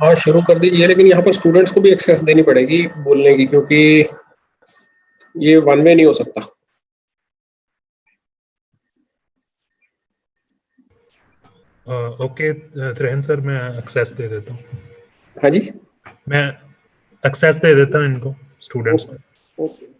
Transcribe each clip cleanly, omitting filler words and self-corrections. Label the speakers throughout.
Speaker 1: हाँ शुरू कर दीजिए, लेकिन यहाँ पर स्टूडेंट्स को भी एक्सेस देनी पड़ेगी बोलने की, क्योंकि ये वन वे नहीं हो सकता।
Speaker 2: ओके त्रेहन सर, मैं एक्सेस दे देता हूँ।
Speaker 1: हाँ जी,
Speaker 2: मैं एक्सेस दे देता हूँ इनको, स्टूडेंट्स को।
Speaker 1: Okay.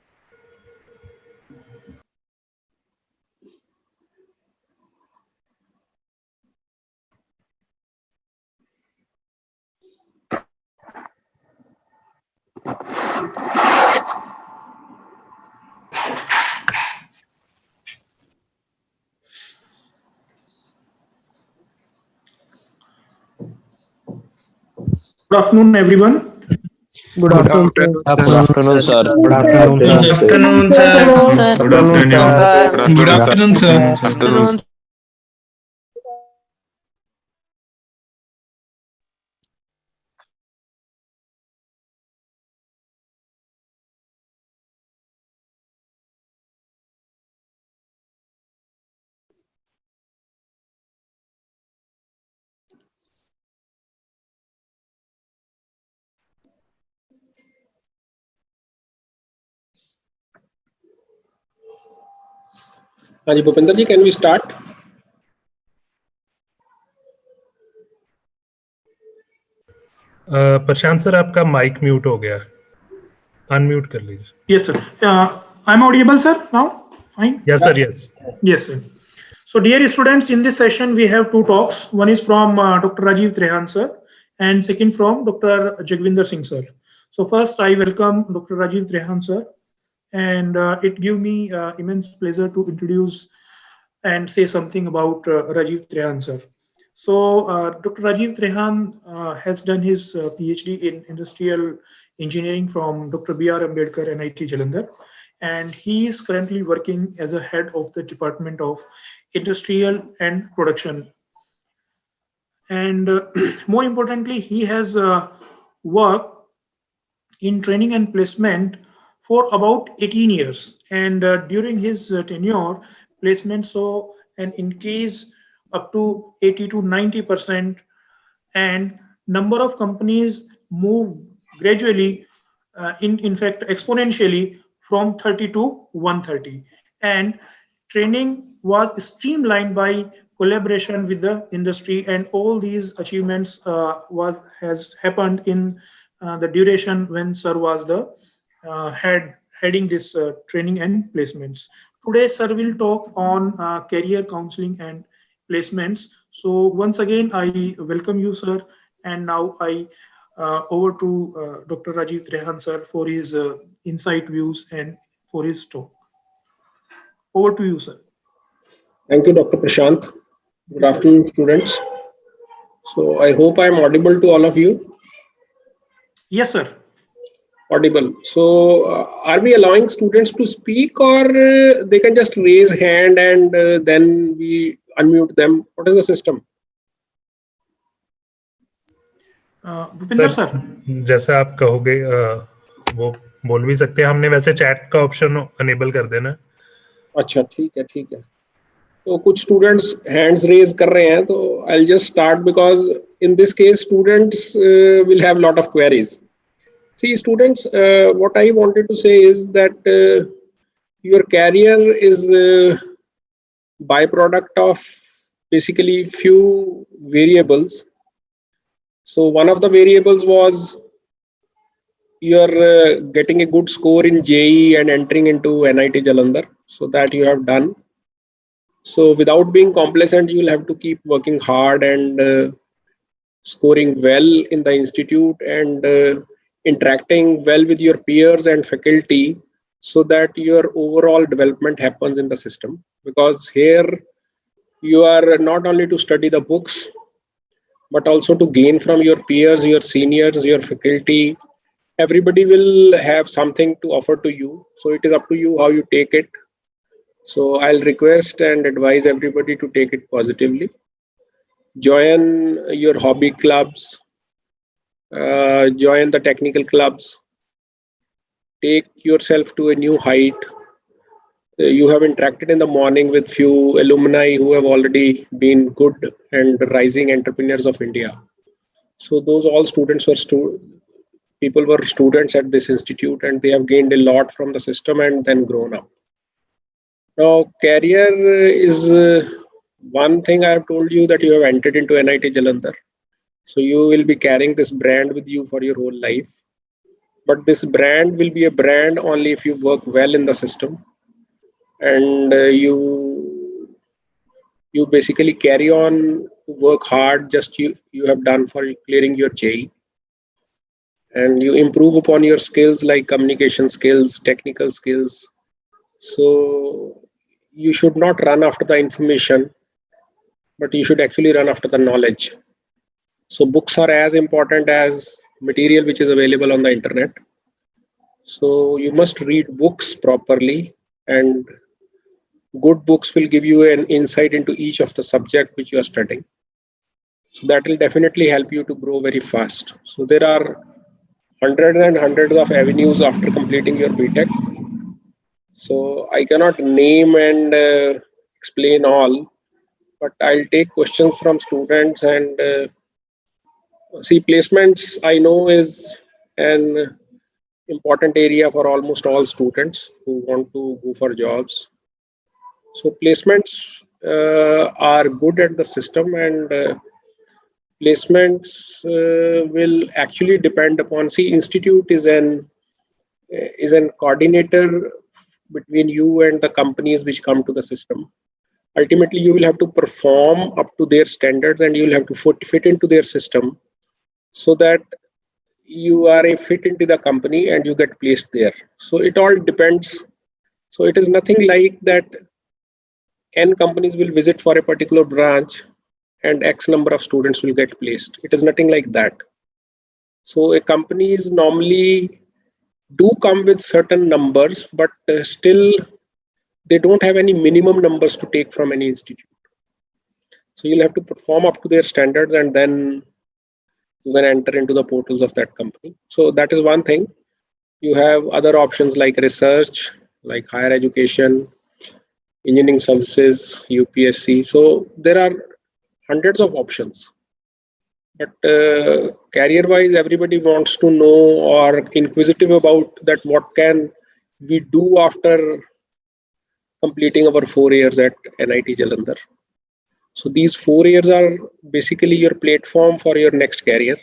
Speaker 3: Good afternoon, everyone.
Speaker 4: Good afternoon, sir.
Speaker 5: Good afternoon, sir.
Speaker 4: Good afternoon, sir.
Speaker 6: Good afternoon, sir.
Speaker 5: Good afternoon, sir.
Speaker 1: हाँ जी Bhupendra ji, can we start?
Speaker 2: Prashant sir, आपका माइक म्यूट हो गया, अनम्यूट कर लीजिए।
Speaker 3: Yes, sir. I'm audible, sir, now? Fine?
Speaker 2: Yes sir, yes.
Speaker 3: Yes, sir. So, dear students, in this session, we have two talks. One is from Dr. Rajiv Trehan, sir, and second from Dr. Jagvinder Singh, sir. So, first, I welcome Dr. Rajiv Trehan, sir, and it gives me immense pleasure to introduce and say something about Rajiv Trehan, sir. So, Dr. Rajiv Trehan has done his PhD in industrial engineering from Dr. B.R. Ambedkar, NIT Jalandhar, and he is currently working as a head of the Department of Industrial and Production. And more importantly, he has worked in training and placement for about 18 years. And during his tenure, placement saw an increase up to 80 to 90%, and number of companies move gradually, in fact exponentially, from 30 to 130, and training was streamlined by collaboration with the industry, and all these achievements has happened in the duration when sir was the heading this training and placements. Today sir will talk on career counseling and placements. So once again, I welcome you, sir. And now I over to Dr. Rajiv Trehan, sir, for his insight, views, and for his talk. Over to you, sir.
Speaker 1: Thank you, Dr. Prashant. Good afternoon, students. So I hope I am audible to all of you.
Speaker 3: Yes, sir.
Speaker 1: Audible. So are we allowing students to speak, or they can just raise hand and then we unmute them? What is the system?
Speaker 3: Bhupendra sir,
Speaker 2: जैसे आप कहोगे वो बोल भी सकते हैं। हमने वैसे चैट का ऑप्शन अनेबल कर देना।
Speaker 1: अच्छा, ठीक है, ठीक है। तो कुछ स्टूडेंट्स हैंड्स रेज कर रहे हैं, तो I will just start because in this case students will have lot of queries. See, students, what I wanted to say is that your career is byproduct of basically few variables. So one of the variables was you're getting a good score in JEE and entering into NIT Jalandhar, so that you have done. So without being complacent, you will have to keep working hard and scoring well in the institute and interacting well with your peers and faculty, so that your overall development happens in the system. Because here you are not only to study the books, but also to gain from your peers, your seniors, your faculty. Everybody will have something to offer to you, so it is up to you how you take it. So I'll request and advise everybody to take it positively. Join your hobby clubs, join the technical clubs, take yourself to a new height. You have interacted in the morning with few alumni who have already been good and rising entrepreneurs of India. So those all students were people were students at this institute, and they have gained a lot from the system and then grown up. Now, career is one thing I have told you, that you have entered into NIT Jalandhar. So you will be carrying this brand with you for your whole life. But this brand will be a brand only if you work well in the system, and you basically carry on to work hard, just you have done for clearing your JEE, and you improve upon your skills like communication skills, technical skills. So you should not run after the information, but you should actually run after the knowledge. So books are as important as material which is available on the internet. So you must read books properly, and good books will give you an insight into each of the subject which you are studying. So that will definitely help you to grow very fast. So there are hundreds and hundreds of avenues after completing your B.Tech. So I cannot name and explain all, but I'll take questions from students. And see, placements I know is an important area for almost all students who want to go for jobs. So placements are good at the system, and placements will actually depend upon, see, institute is an coordinator between you and the companies which come to the system. Ultimately, you will have to perform up to their standards, and you will have to fit into their system, so that you are a fit into the company and you get placed there. So it all depends. So it is nothing like that N companies will visit for a particular branch and X number of students will get placed. It is nothing like that. So a companies normally do come with certain numbers, but still they don't have any minimum numbers to take from any institute. So you'll have to perform up to their standards, and then you can enter into the portals of that company. So that is one thing. You have other options like research, like higher education, engineering services, UPSC. So there are hundreds of options. But career-wise, everybody wants to know or inquisitive about that what can we do after completing our 4 years at NIT Jalandhar. So these 4 years are basically your platform for your next career.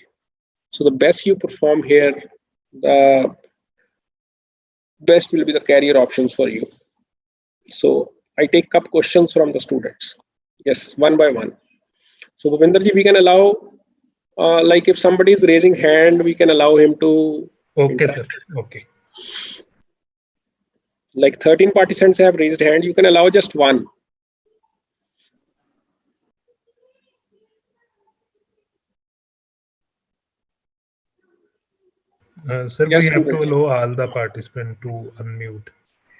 Speaker 1: So the best you perform here, the best will be the career options for you. So I take up questions from the students. Yes, one by one. So Bhupenderji, we can allow, like if somebody is raising hand, we can allow him to.
Speaker 2: Okay, sir. Okay.
Speaker 1: Like 13 participants have raised hand, you can allow just one.
Speaker 2: Sir,
Speaker 1: Yes,
Speaker 2: we have to
Speaker 1: students.
Speaker 2: allow all the participants to unmute.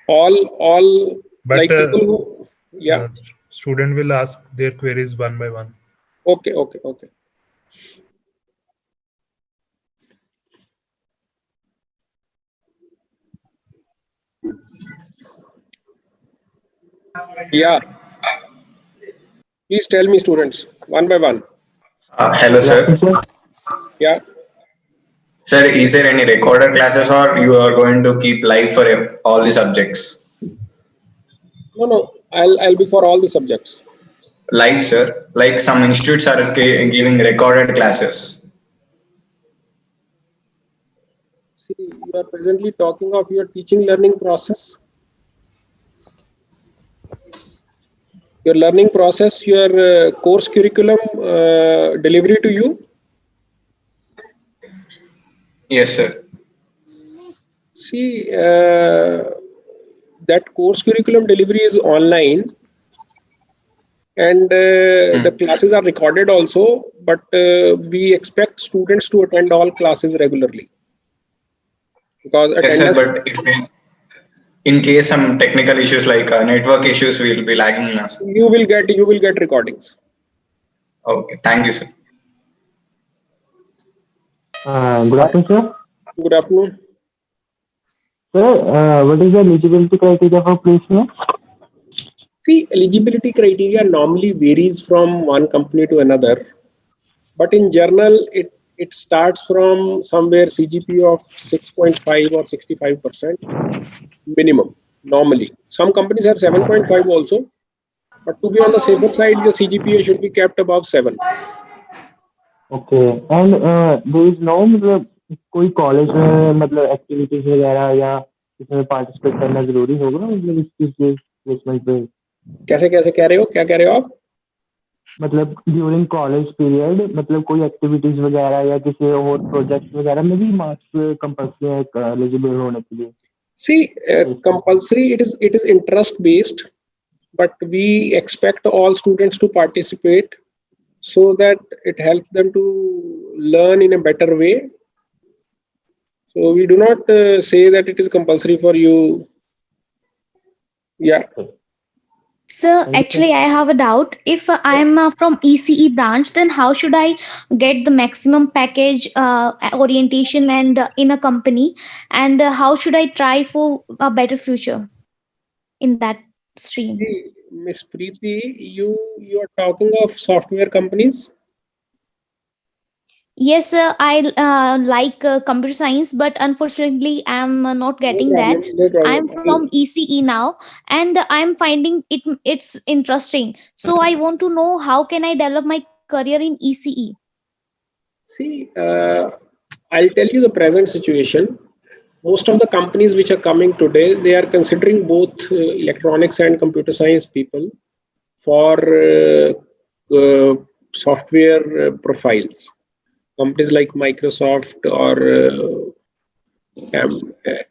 Speaker 1: All
Speaker 2: But
Speaker 1: like people who, yeah.
Speaker 2: Student will ask their queries one by one.
Speaker 1: Okay. Yeah. Please tell me, students, one by one.
Speaker 6: Hello, sir.
Speaker 1: Yeah.
Speaker 6: Sir, is there any recorded classes or you are going to keep live for all the subjects?
Speaker 1: No. I'll be for all the subjects.
Speaker 6: Live, sir. Like some institutes are giving recorded classes.
Speaker 1: See, you are presently talking of your teaching learning process. Your learning process, your course curriculum delivery to you.
Speaker 6: Yes, sir.
Speaker 1: See, that course curriculum delivery is online, and the classes are recorded also, but we expect students to attend all classes regularly, because
Speaker 6: Yes, sir.
Speaker 1: attendance.
Speaker 6: But if in case some technical issues like network issues will be lagging us.
Speaker 1: You will get recordings.
Speaker 6: Okay, thank you, sir.
Speaker 4: Good afternoon, sir.
Speaker 1: Good afternoon.
Speaker 4: Sir, what is the eligibility criteria for placement?
Speaker 1: See, eligibility criteria normally varies from one company to another, but in general, it it starts from somewhere CGPA of 6.5 or 65% minimum normally. Some companies have 7.5 also, but to be on the safer side, the CGPA should be kept above 7.
Speaker 4: Okay and there is no मतलब कोई college में मतलब activities वगैरह या इसमें participate करना जरूरी होगा मतलब इस चीज के प्लेसमेंट पे
Speaker 1: कैसे कैसे कह रहे हो, क्या कह रहे हो आप?
Speaker 4: मतलब ड्यूरिंग कॉलेज पीरियड मतलब कोई एक्टिविटीज वगैरह या किसी और प्रोजेक्ट वगैरह में भी मार्क्स कंपल्सरी है एलिजिबल होने के लिए
Speaker 1: See, compulsory, it is interest based, but we expect all students to participate so that it helps them to learn in a better way. So we do not say that it is compulsory for you. Yeah.
Speaker 7: So actually, I have a doubt. If I'm from ECE branch, then how should I get the maximum package orientation and in a company? And how should I try for a better future in that stream?
Speaker 1: See, Miss Preeti, you are talking of software companies.
Speaker 7: Yes, I like computer science, but unfortunately, I'm not getting that.
Speaker 1: No problem.
Speaker 7: I'm from ECE now, and I'm finding it's interesting. So I want to know how can I develop my career in ECE.
Speaker 1: See, I'll tell you the present situation. Most of the companies which are coming today, they are considering both electronics and computer science people for software profiles. Companies like Microsoft or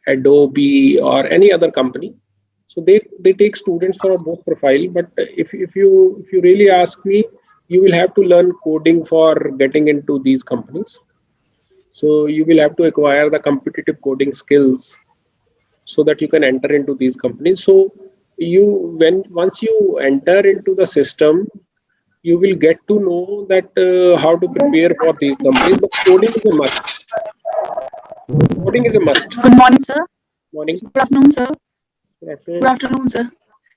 Speaker 1: Adobe or any other company. So they take students for both profile. But if you really ask me, you will have to learn coding for getting into these companies. So you will have to acquire the competitive coding skills so that you can enter into these companies. So once you enter into the system, you will get to know that how to prepare for these companies. But coding is a must. Coding is a must.
Speaker 8: Good morning, sir.
Speaker 1: Morning.
Speaker 8: Good afternoon, sir.
Speaker 1: Good afternoon.
Speaker 8: Good afternoon, sir.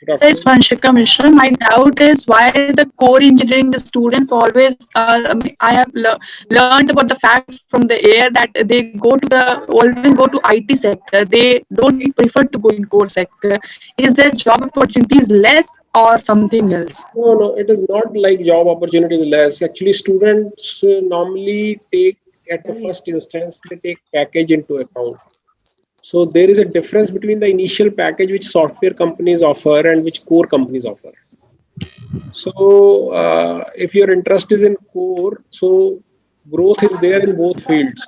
Speaker 1: Good
Speaker 8: Sir, it's
Speaker 1: afternoon.
Speaker 8: Vanshika Mishra. My doubt is why the core engineering the students always. I have learned about the fact from the air that they always go to IT sector. They don't prefer to go in core sector. Is their job opportunities less or something else?
Speaker 1: No, it is not like job opportunities less. Actually, students normally take at the first instance, they take package into account. So there is a difference between the initial package which software companies offer and which core companies offer. So if your interest is in core, so growth is there in both fields.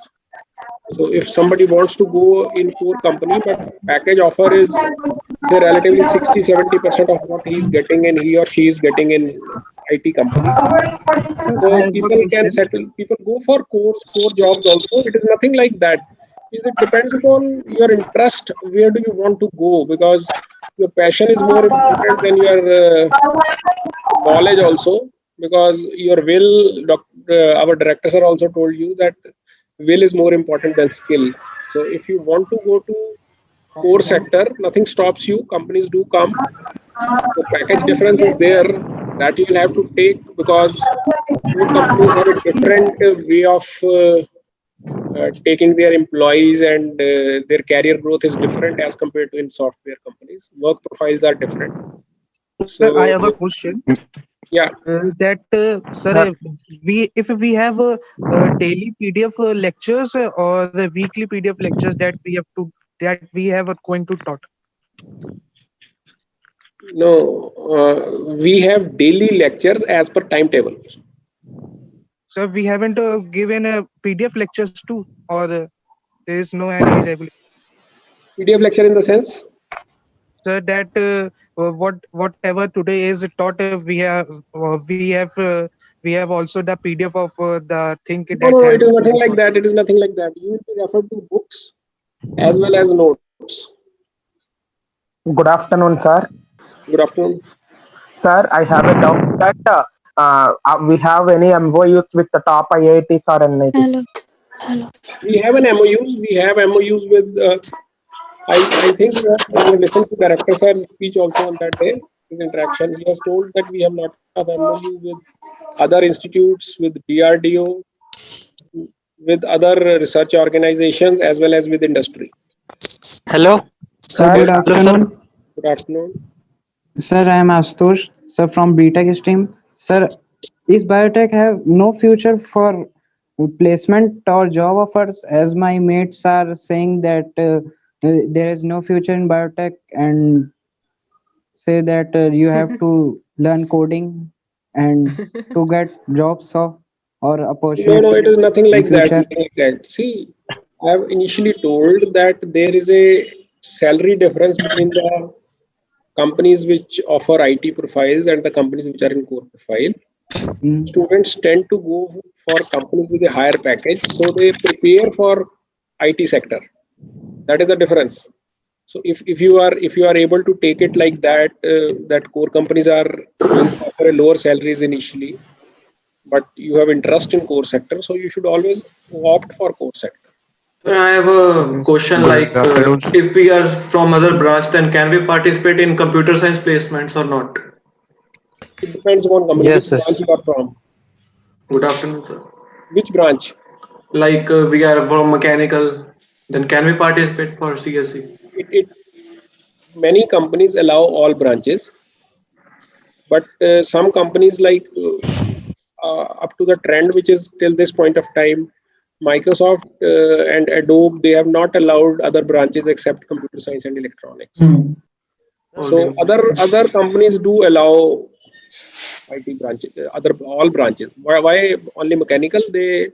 Speaker 1: So if somebody wants to go in core company, but package offer is say relatively 60-70% of what he is getting and he or she is getting in IT company. So people can settle, people go for core jobs also. It is nothing like that. It depends upon your interest. Where do you want to go? Because your passion is more important than your knowledge also. Because your will, our directors are also told you that will is more important than skill. So if you want to go to core sector, nothing stops you. Companies do come. The package difference is there that you will have to take because core companies have a different way of taking their employees and their career growth is different as compared to in software companies. Work profiles are different.
Speaker 9: Sir, I have a question.
Speaker 1: Yeah.
Speaker 9: Sir, if we have a daily PDF lectures or the weekly PDF lectures that we have going to taught.
Speaker 1: No, we have daily lectures as per timetable.
Speaker 9: Sir, we haven't given a PDF lectures too, or there is no any regular
Speaker 1: PDF lecture in the sense?
Speaker 9: Sir, that whatever today is taught, we have also the PDF of the thing that
Speaker 1: No,
Speaker 9: has.
Speaker 1: it is nothing like that. It is nothing like that. You will be referred to books as well as notes.
Speaker 10: Good afternoon, sir.
Speaker 1: Good afternoon.
Speaker 10: Sir, I have a doubt that we have any MOUs with the top IITs or NIT.
Speaker 7: Hello.
Speaker 1: We have an MOUs. We have MOUs with. I think we have listened to Director Sir's speech also on that day. His interaction. He has told that we have not have MOU with other institutes, with DRDO. with other research organizations as well as with industry.
Speaker 11: Hello.
Speaker 10: Sir,
Speaker 11: Good afternoon.
Speaker 1: Good afternoon.
Speaker 11: Sir, I am Astosh, sir, from B.Tech stream. Sir, is biotech have no future for placement or job offers, as my mates are saying that there is no future in biotech and say that you have to learn coding and to get jobs or
Speaker 1: No,
Speaker 11: opportunity
Speaker 1: it is nothing
Speaker 11: in
Speaker 1: like that.
Speaker 11: future.
Speaker 1: Nothing like that. See, I have initially told that there is a salary difference between the companies which offer IT profiles and the companies which are in core profile. Students tend to go for companies with a higher package, so they prepare for IT sector. That is the difference. So if you are able to take it like that, that core companies are going to offer a lower salaries initially, but you have interest in core sector, so you should always opt for core sector.
Speaker 12: I have a question like if we are from other branch, then can we participate in computer science placements or not?
Speaker 1: It depends upon company.
Speaker 11: Yes,
Speaker 1: Which branch you are from?
Speaker 12: Good afternoon, sir.
Speaker 1: Which branch?
Speaker 12: Like we are from mechanical, then can we participate for CSE?
Speaker 1: Many companies allow all branches, but some companies like up to the trend which is till this point of time, Microsoft and Adobe, they have not allowed other branches except computer science and electronics. So other companies do allow IT branches, all branches. Why only mechanical? They're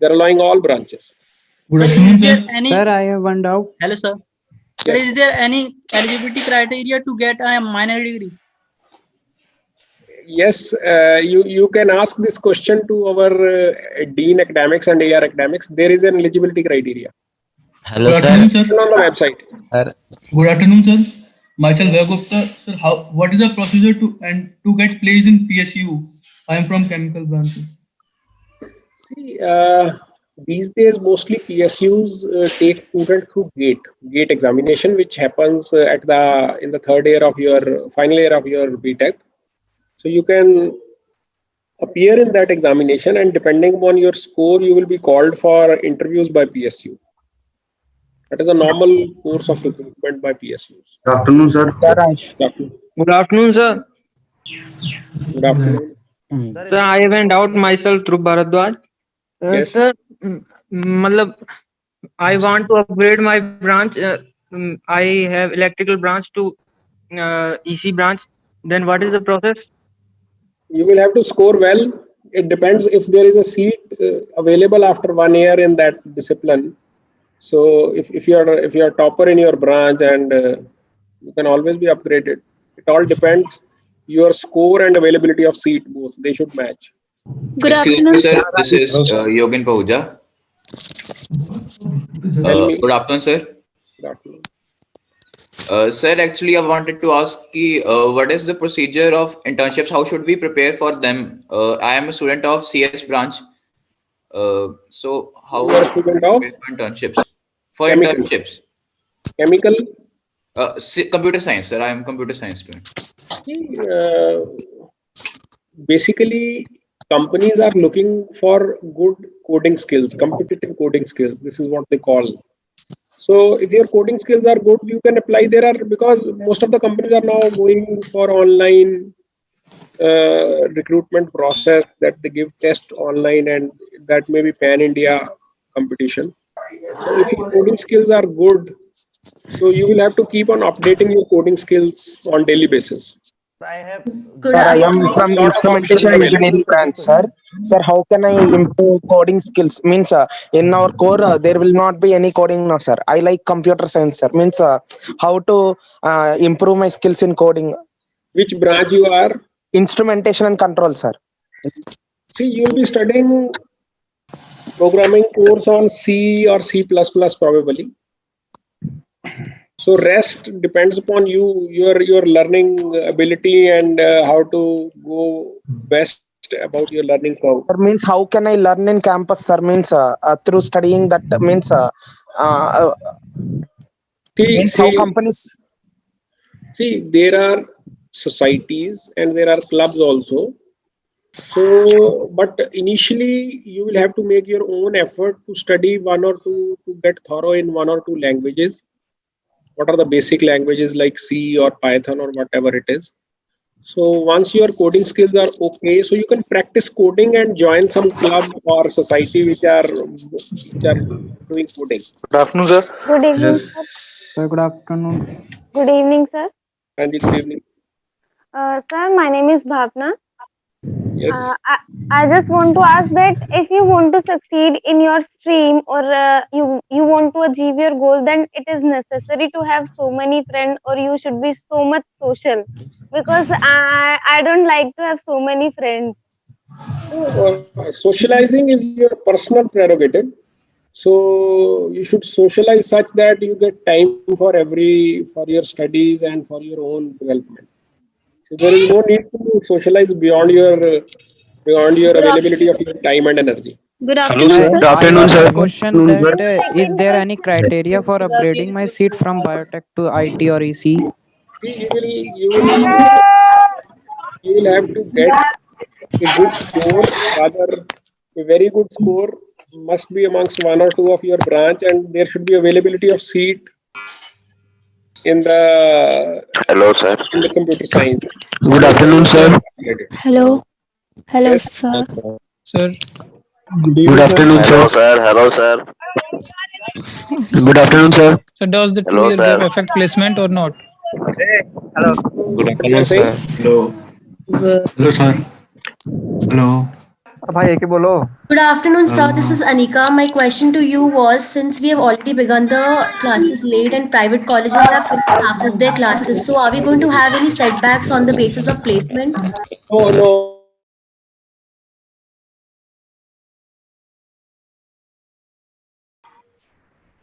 Speaker 1: allowing all branches.
Speaker 13: Good afternoon, sir.
Speaker 11: Sir, I have one doubt.
Speaker 13: Hello, sir. Sir, is there any eligibility criteria to get a minor degree?
Speaker 1: Yes, you can ask this question to our Dean Academics and AR Academics. There is an eligibility criteria.
Speaker 5: Hello,
Speaker 13: Good
Speaker 5: sir.
Speaker 13: afternoon, sir.
Speaker 1: On the website.
Speaker 5: Sir,
Speaker 13: Good afternoon, sir. Myself, Vaibhav Gupta. Sir, what is the procedure to get placed in PSU? I am from chemical branch.
Speaker 1: See, these days mostly PSUs take student through GATE examination, which happens in the third year of your final year of your B.Tech. So you can appear in that examination, and depending upon your score, you will be called for interviews by PSU. That is a normal course of recruitment by PSUs.
Speaker 14: Good afternoon, sir.
Speaker 11: Good afternoon, sir.
Speaker 1: Good afternoon.
Speaker 11: Sir, I went out myself through Bharadwaj.
Speaker 1: Yes.
Speaker 11: Sir, I want to upgrade my branch. I have electrical branch to EC branch. Then what is the process?
Speaker 1: You will have to score well. It depends if there is a seat available after 1 year in that discipline. So if you are topper in your branch, and you can always be upgraded. It all depends your score and availability of seat, both they should match.
Speaker 7: Good
Speaker 6: Excuse
Speaker 7: afternoon.
Speaker 6: me, sir. This is Yogin Pahuja. Good afternoon, sir.
Speaker 1: Good afternoon.
Speaker 6: Sir, actually, I wanted to ask what is the procedure of internships? How should we prepare for them? I am a student of CS branch. So how
Speaker 1: You are a student of
Speaker 6: internships? For
Speaker 1: chemical.
Speaker 6: internships.
Speaker 1: Chemical.
Speaker 6: Computer science, sir. I am computer science student.
Speaker 1: Basically, companies are looking for good coding skills, competitive coding skills. This is what they call. So if your coding skills are good, you can apply. Because most of the companies are now going for online recruitment process, that they give test online, and that may be pan-India competition. So if your coding skills are good, so you will have to keep on updating your coding skills on daily basis.
Speaker 10: Sir, I am from instrumentation engineering branch, sir. Sir, how can I improve coding skills? Means in our core there will not be any coding, no, sir. I like computer science, sir. Means how to improve my skills in coding.
Speaker 1: Which branch you are?
Speaker 10: Instrumentation and control, sir.
Speaker 1: See, you will be studying programming course on C or C++ probably. So rest depends upon your learning ability and how to go best about your learning curve.
Speaker 10: Sir, means how can I learn in campus, sir? Means through studying that means how companies.
Speaker 1: See, there are societies and there are clubs also. So, but initially you will have to make your own effort to study one or two, to get thorough in one or two languages. What are the basic languages like C or Python or whatever it is. So once your coding skills are okay, so you can practice coding and join some club or society which are doing coding.
Speaker 14: Good afternoon, sir.
Speaker 15: Good evening,
Speaker 14: Yes.
Speaker 15: sir.
Speaker 11: Sir, good afternoon.
Speaker 15: Good evening, sir.
Speaker 1: Anji, good evening.
Speaker 15: Sir, my name is Bhavna.
Speaker 1: Yes.
Speaker 15: I just want to ask that if you want to succeed in your stream or you want to achieve your goal, then it is necessary to have so many friends or you should be so much social, because I don't like to have so many friends.
Speaker 1: Socializing is your personal prerogative. So you should socialize such that you get time for your studies and for your own development. So there is no need to socialize beyond your availability of your time and energy.
Speaker 7: Good
Speaker 14: Hello,
Speaker 7: afternoon,
Speaker 14: sir.
Speaker 7: sir.
Speaker 14: Good
Speaker 11: I
Speaker 14: afternoon,
Speaker 11: have
Speaker 14: sir.
Speaker 11: a question that is there any criteria for upgrading my seat from biotech to IT or EC?
Speaker 1: See, you will have to get a good score, rather a very good score must be amongst one or two of your branch, and there should be availability of seat in the
Speaker 14: Hello, sir.
Speaker 1: computer science.
Speaker 14: Good afternoon, sir.
Speaker 16: Hello. Hello,
Speaker 1: Yes.
Speaker 16: sir.
Speaker 17: Sir.
Speaker 14: Good afternoon, sir. Hello, sir. Good afternoon, sir.
Speaker 17: So does the
Speaker 14: Hello,
Speaker 17: 2-year
Speaker 14: sir.
Speaker 17: gap affect placement or not?
Speaker 14: Hello. Good afternoon, sir. Hello. Hello, sir. Hello.
Speaker 16: Good afternoon, sir. This is Anika. My question to you was, since we have already begun the classes late and private colleges have finished half of their classes, so are we going to have any setbacks on the basis of placement?
Speaker 1: No.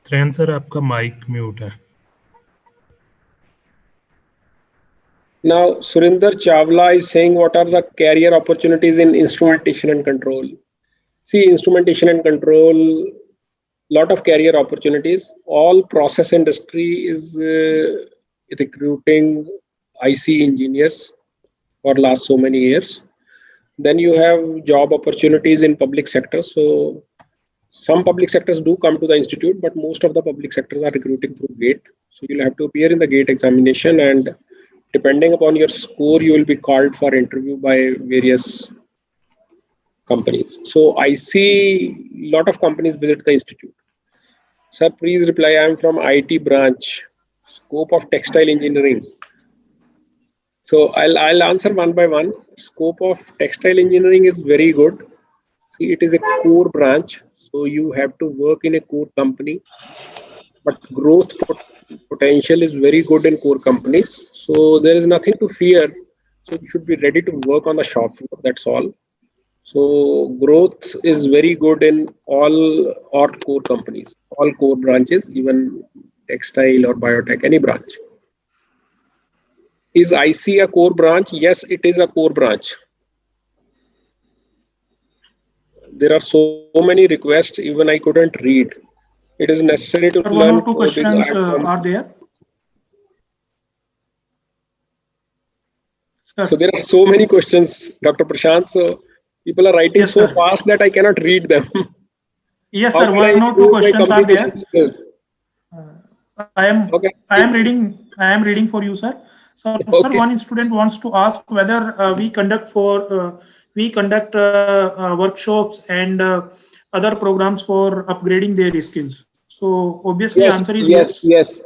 Speaker 2: Train sir आपका mic mute है.
Speaker 1: Now, Surinder Chawla is saying what are the career opportunities in instrumentation and control. See, instrumentation and control, lot of career opportunities. All process industry is recruiting IC engineers for last so many years. Then you have job opportunities in public sector. So some public sectors do come to the institute, but most of the public sectors are recruiting through GATE. So you'll have to appear in the GATE examination, and depending upon your score, you will be called for interview by various companies. So I see a lot of companies visit the institute. Sir, please reply. I am from IT branch. Scope of textile engineering. So I'll answer one by one. Scope of textile engineering is very good. See, it is a core branch. So you have to work in a core company, but growth potential is very good in core companies. So there is nothing to fear. So you should be ready to work on the shop floor. That's all. So growth is very good in all core companies, all core branches, even textile or biotech, any branch. Is IC a core branch? Yes, it is a core branch. There are so many requests, even I couldn't read. It is necessary to learn.
Speaker 3: One or two questions are there.
Speaker 1: So there are so many questions, Dr. Prashant. So people are writing so fast that I cannot read them.
Speaker 3: Yes, sir. One or two questions are there. I am reading for you, sir. So, sir, one student wants to ask whether we conduct workshops and other programs for upgrading their skills. So obviously, answer is yes.
Speaker 1: Yes.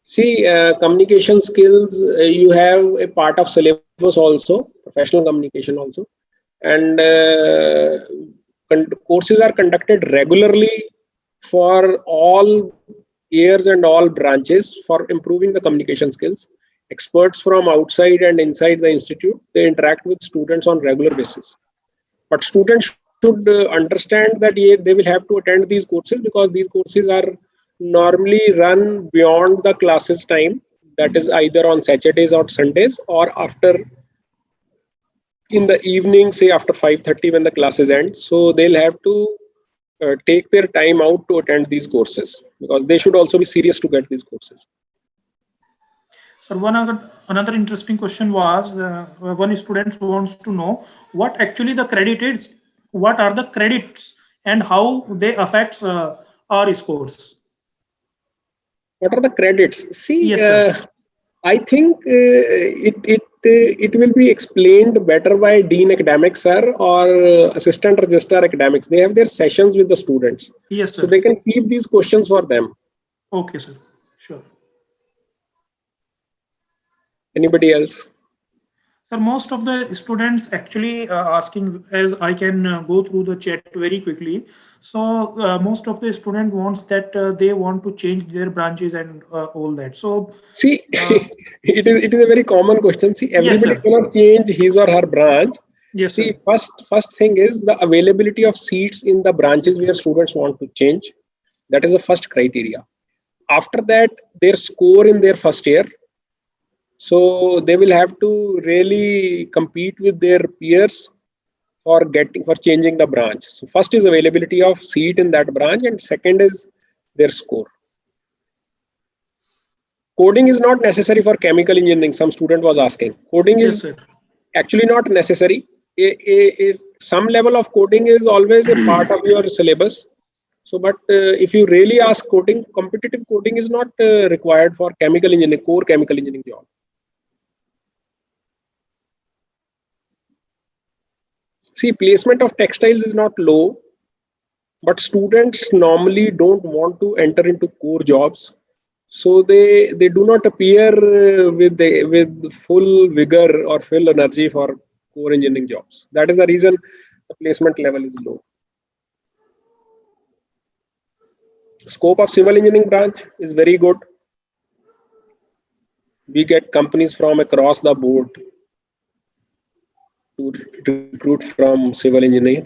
Speaker 1: See, communication skills, you have a part of syllabus also, professional communication also, and courses are conducted regularly for all years and all branches for improving the communication skills. Experts from outside and inside the institute, they interact with students on regular basis. But students should understand that they will have to attend these courses, because these courses are normally run beyond the classes time, that is either on Saturdays or Sundays, or after in the evening, say after 5:30 when the classes end. So they'll have to take their time out to attend these courses, because they should also be serious to get these courses.
Speaker 3: Sir, another interesting question was one student wants to know what actually the credit is, what are the credits, and how they affect our scores.
Speaker 1: What are the credits? See,
Speaker 3: Yes, sir.
Speaker 1: I think it will be explained better by Dean Academics, sir, or Assistant Registrar Academics. They have their sessions with the students.
Speaker 3: Yes, sir.
Speaker 1: So they can keep these questions for them.
Speaker 3: Okay, sir. Sure.
Speaker 1: Anybody else?
Speaker 3: Sir, most of the students actually asking, as I can go through the chat very quickly. So most of the student wants that they want to change their branches and all that. So
Speaker 1: see, it is a very common question. See, everybody cannot change his or her branch.
Speaker 3: Yes,
Speaker 1: see, first thing is the availability of seats in the branches where students want to change. That is the first criteria. After that, their score in their first year. So they will have to really compete with their peers for changing the branch. So first is availability of seat in that branch, and second is their score. Coding is not necessary for chemical engineering. Some student was asking. Coding is actually not necessary. Some level of coding is always a part of your syllabus. So, but if you really ask coding, competitive coding is not required for chemical engineering, core chemical engineering job. See, placement of textiles is not low, but students normally don't want to enter into core jobs. So they do not appear with full vigor or full energy for core engineering jobs. That is the reason the placement level is low. Scope of civil engineering branch is very good. We get companies from across the board to recruit from civil engineering.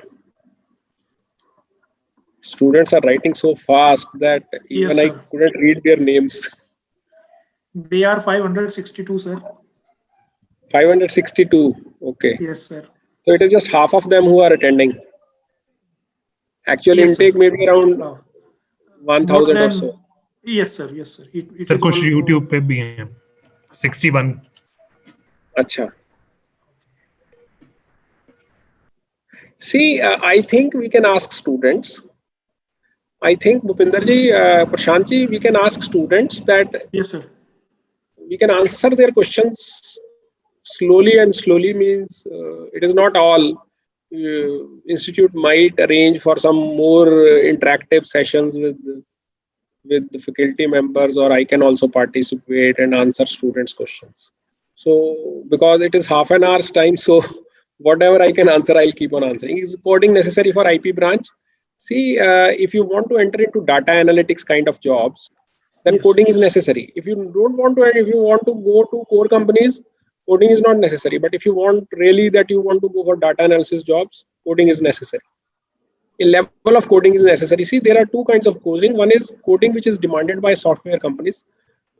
Speaker 1: Students are writing so fast that even I couldn't read their names.
Speaker 3: They are 562, sir.
Speaker 1: 562. Okay.
Speaker 3: Yes, sir.
Speaker 1: So it is just half of them who are attending. Actual intake may be around 1,000 or so.
Speaker 3: Yes, sir. Yes, sir.
Speaker 2: Sir, कुछ YouTube पे भी हैं 61.
Speaker 1: अच्छा. See, I think we can ask students. I think Bhupinder ji, Prashant ji, we can ask students that.
Speaker 3: Yes, sir.
Speaker 1: We can answer their questions slowly, and slowly means it is not all. Institute might arrange for some more interactive sessions with the faculty members, or I can also participate and answer students' questions. So because it is half an hour's time, so whatever I can answer, I'll keep on answering. Is coding necessary for IP branch? See, if you want to enter into data analytics kind of jobs, then coding is necessary. If you don't want to, if you want to go to core companies, coding is not necessary. But if you want really that you want to go for data analysis jobs, coding is necessary. A level of coding is necessary. See, there are two kinds of coding. One is coding which is demanded by software companies.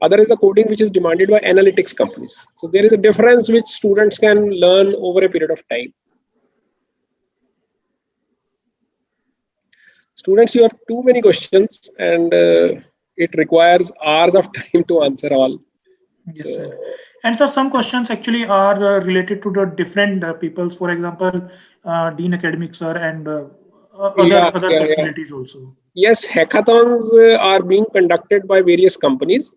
Speaker 1: Other is the coding which is demanded by analytics companies. So there is a difference which students can learn over a period of time. Students, you have too many questions, and it requires hours of time to answer all.
Speaker 3: Yes, sir. And sir, some questions actually are related to the different peoples. For example, Dean Academics, sir, and other facilities also.
Speaker 1: Yes, hackathons are being conducted by various companies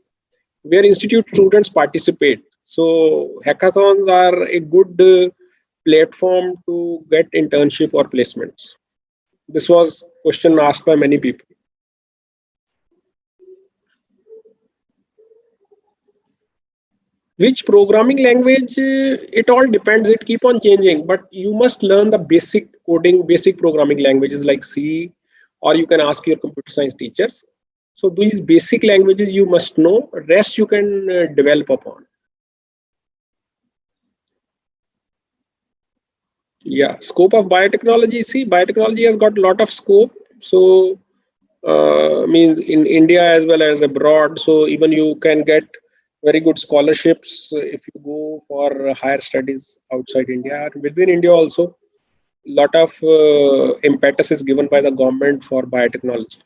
Speaker 1: where institute students participate. So hackathons are a good platform to get internship or placements. This was a question asked by many people. Which programming language? It all depends. It keep on changing, but you must learn the basic coding, basic programming languages like C, or you can ask your computer science teachers. So these basic languages you must know. Rest you can develop upon. Yeah, scope of biotechnology. See, biotechnology has got a lot of scope. So means in India as well as abroad. So even you can get very good scholarships if you go for higher studies outside India. Within India also, a lot of impetus is given by the government for biotechnology.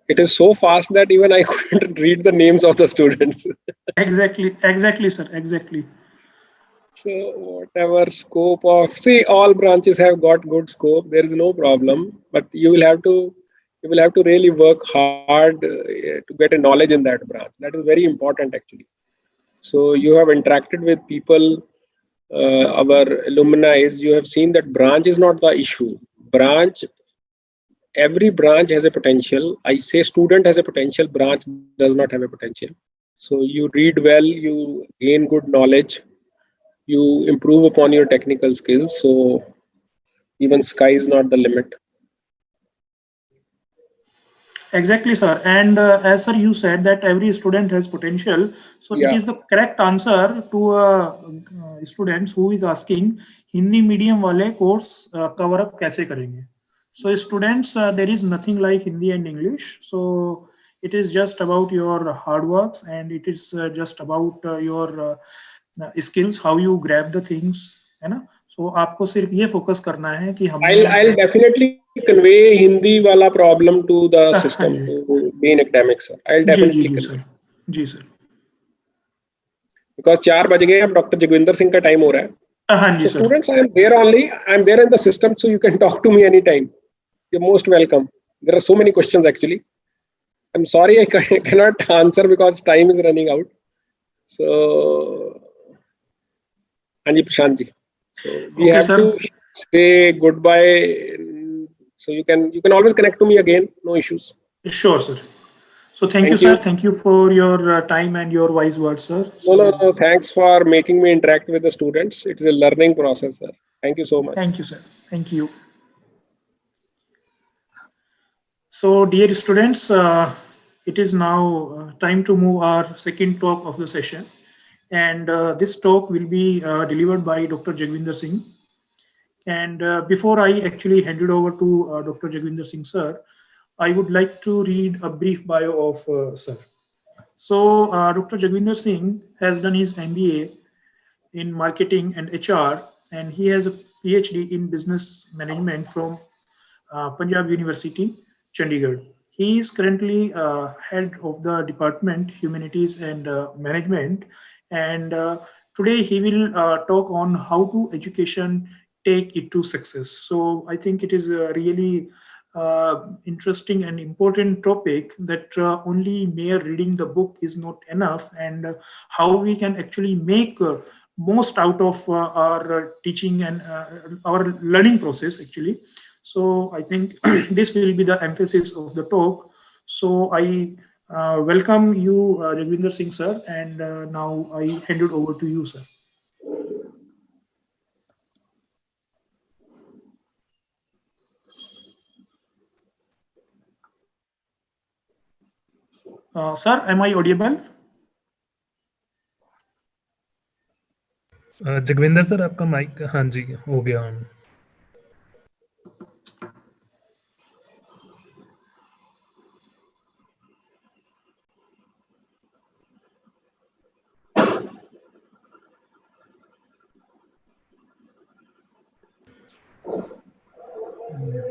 Speaker 1: it is so fast that even I couldn't read the names of the students.
Speaker 3: Exactly, sir. Exactly.
Speaker 1: So whatever scope of, see, all branches have got good scope. There is no problem, but you will have to really work hard to get a knowledge in that branch. That is very important actually. So you have interacted with people, our alumni. You have seen that branch is not the issue. Every branch has a potential. I say student has a potential, branch does not have a potential. So you read well, you gain good knowledge, you improve upon your technical skills. So even sky is not the limit.
Speaker 3: Exactly, sir. And as sir, you said that every student has potential. So it
Speaker 1: Yeah.
Speaker 3: is the correct answer to students who is asking Hindi medium wale course cover up kaise karenge. So students, there is nothing like Hindi and English. So it is just about your hard works, and it is just about your skills, how you grab the things, है ना? So आपको सिर्फ ये focus करना है कि हमने
Speaker 1: I'll definitely convey Hindi wala problem to the system, to main academics. I'll definitely convey.
Speaker 3: जी सर.
Speaker 1: Because 4 बज गए, अब डॉक्टर जगविंदर सिंह का टाइम हो रहा है.
Speaker 3: हाँ जी
Speaker 1: So students, I am there only. I am there in the system, so you can talk to me anytime. You're most welcome. There are so many questions actually. I'm sorry I cannot answer because time is running out. So, Anji Prashant ji. So we
Speaker 3: Okay,
Speaker 1: have
Speaker 3: sir.
Speaker 1: to say goodbye. So you can always connect to me again. No issues.
Speaker 3: Sure, sir. So thank you, sir. Thank you for your time and your wise words, sir.
Speaker 1: No. Thanks for making me interact with the students. It is a learning process, sir. Thank you so much.
Speaker 3: Thank you, sir. Thank you. So, dear students, it is now time to move our second talk of the session. And this talk will be delivered by Dr. Jagvinder Singh. And before I actually hand it over to Dr. Jagvinder Singh, sir, I would like to read a brief bio of sir. So, Dr. Jagvinder Singh has done his MBA in marketing and HR, and he has a PhD in business management from Punjab University, Chandigarh. He is currently head of the department Humanities and Management, and today he will talk on how to education take it to success. So I think it is a really interesting and important topic that only mere reading the book is not enough, and how we can actually make most out of our teaching and our learning process actually. So I think this will be the emphasis of the talk. So I welcome you, Jagvinder Singh sir, and now I hand it over to you, sir. Sir, am I audible?
Speaker 2: Jagvinder sir आपका mic, हाँ जी हो गया on.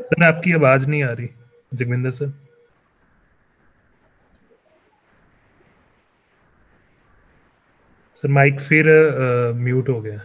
Speaker 2: Sir आपकी आवाज नहीं आ रही Jagvinder sir. Sir mic फिर mute हो गया.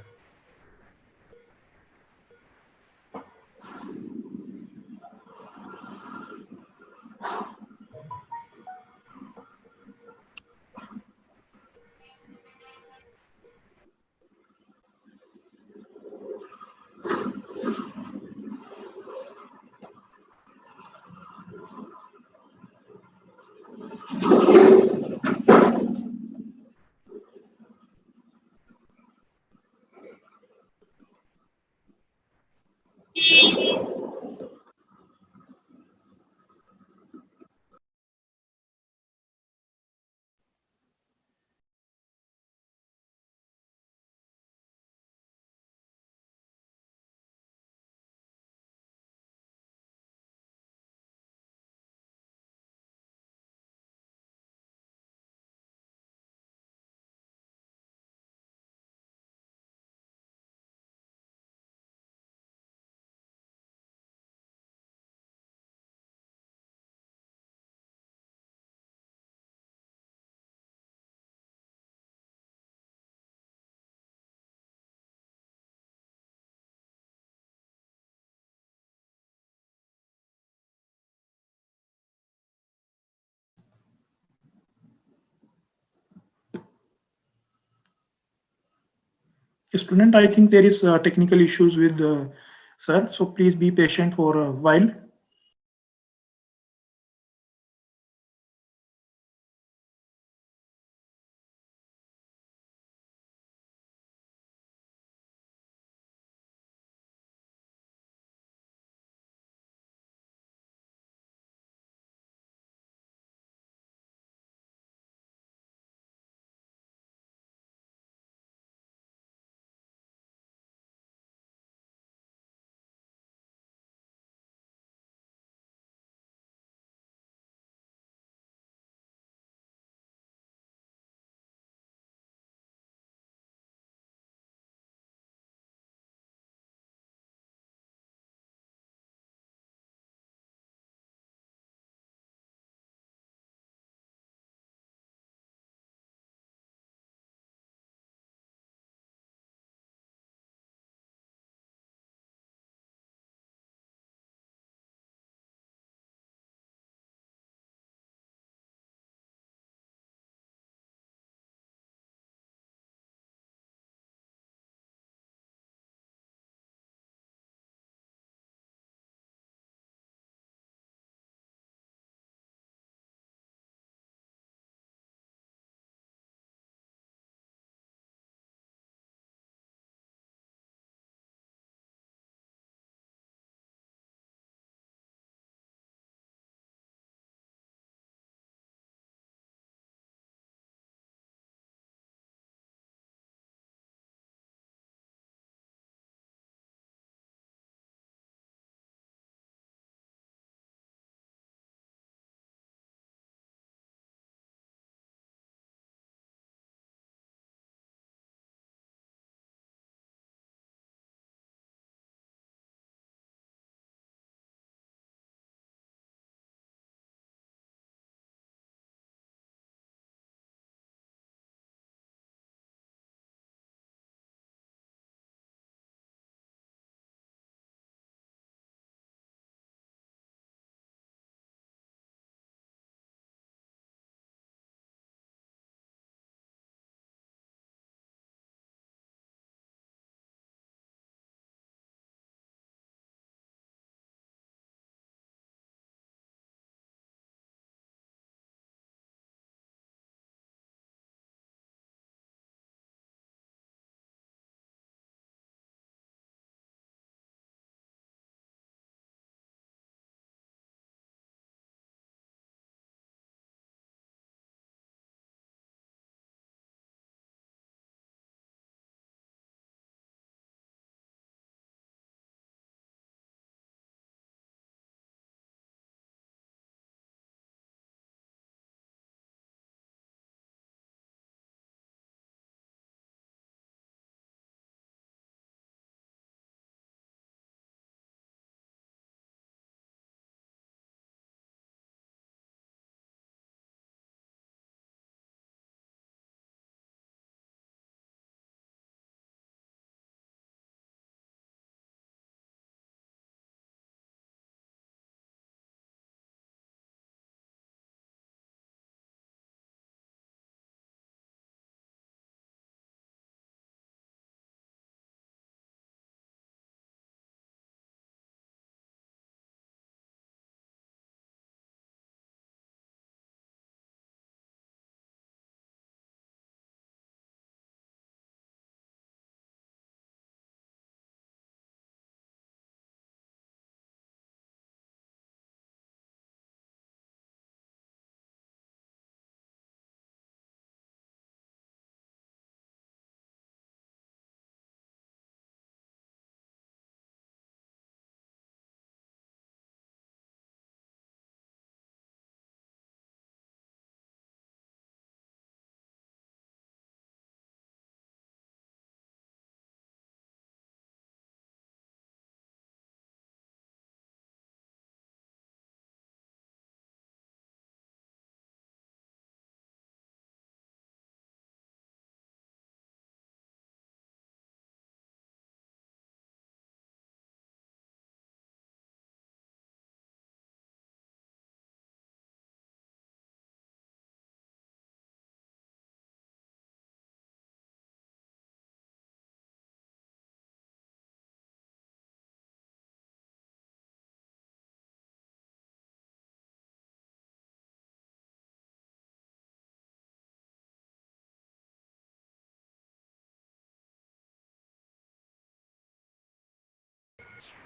Speaker 3: Student, I think there is technical issues with sir. So please be patient for a while.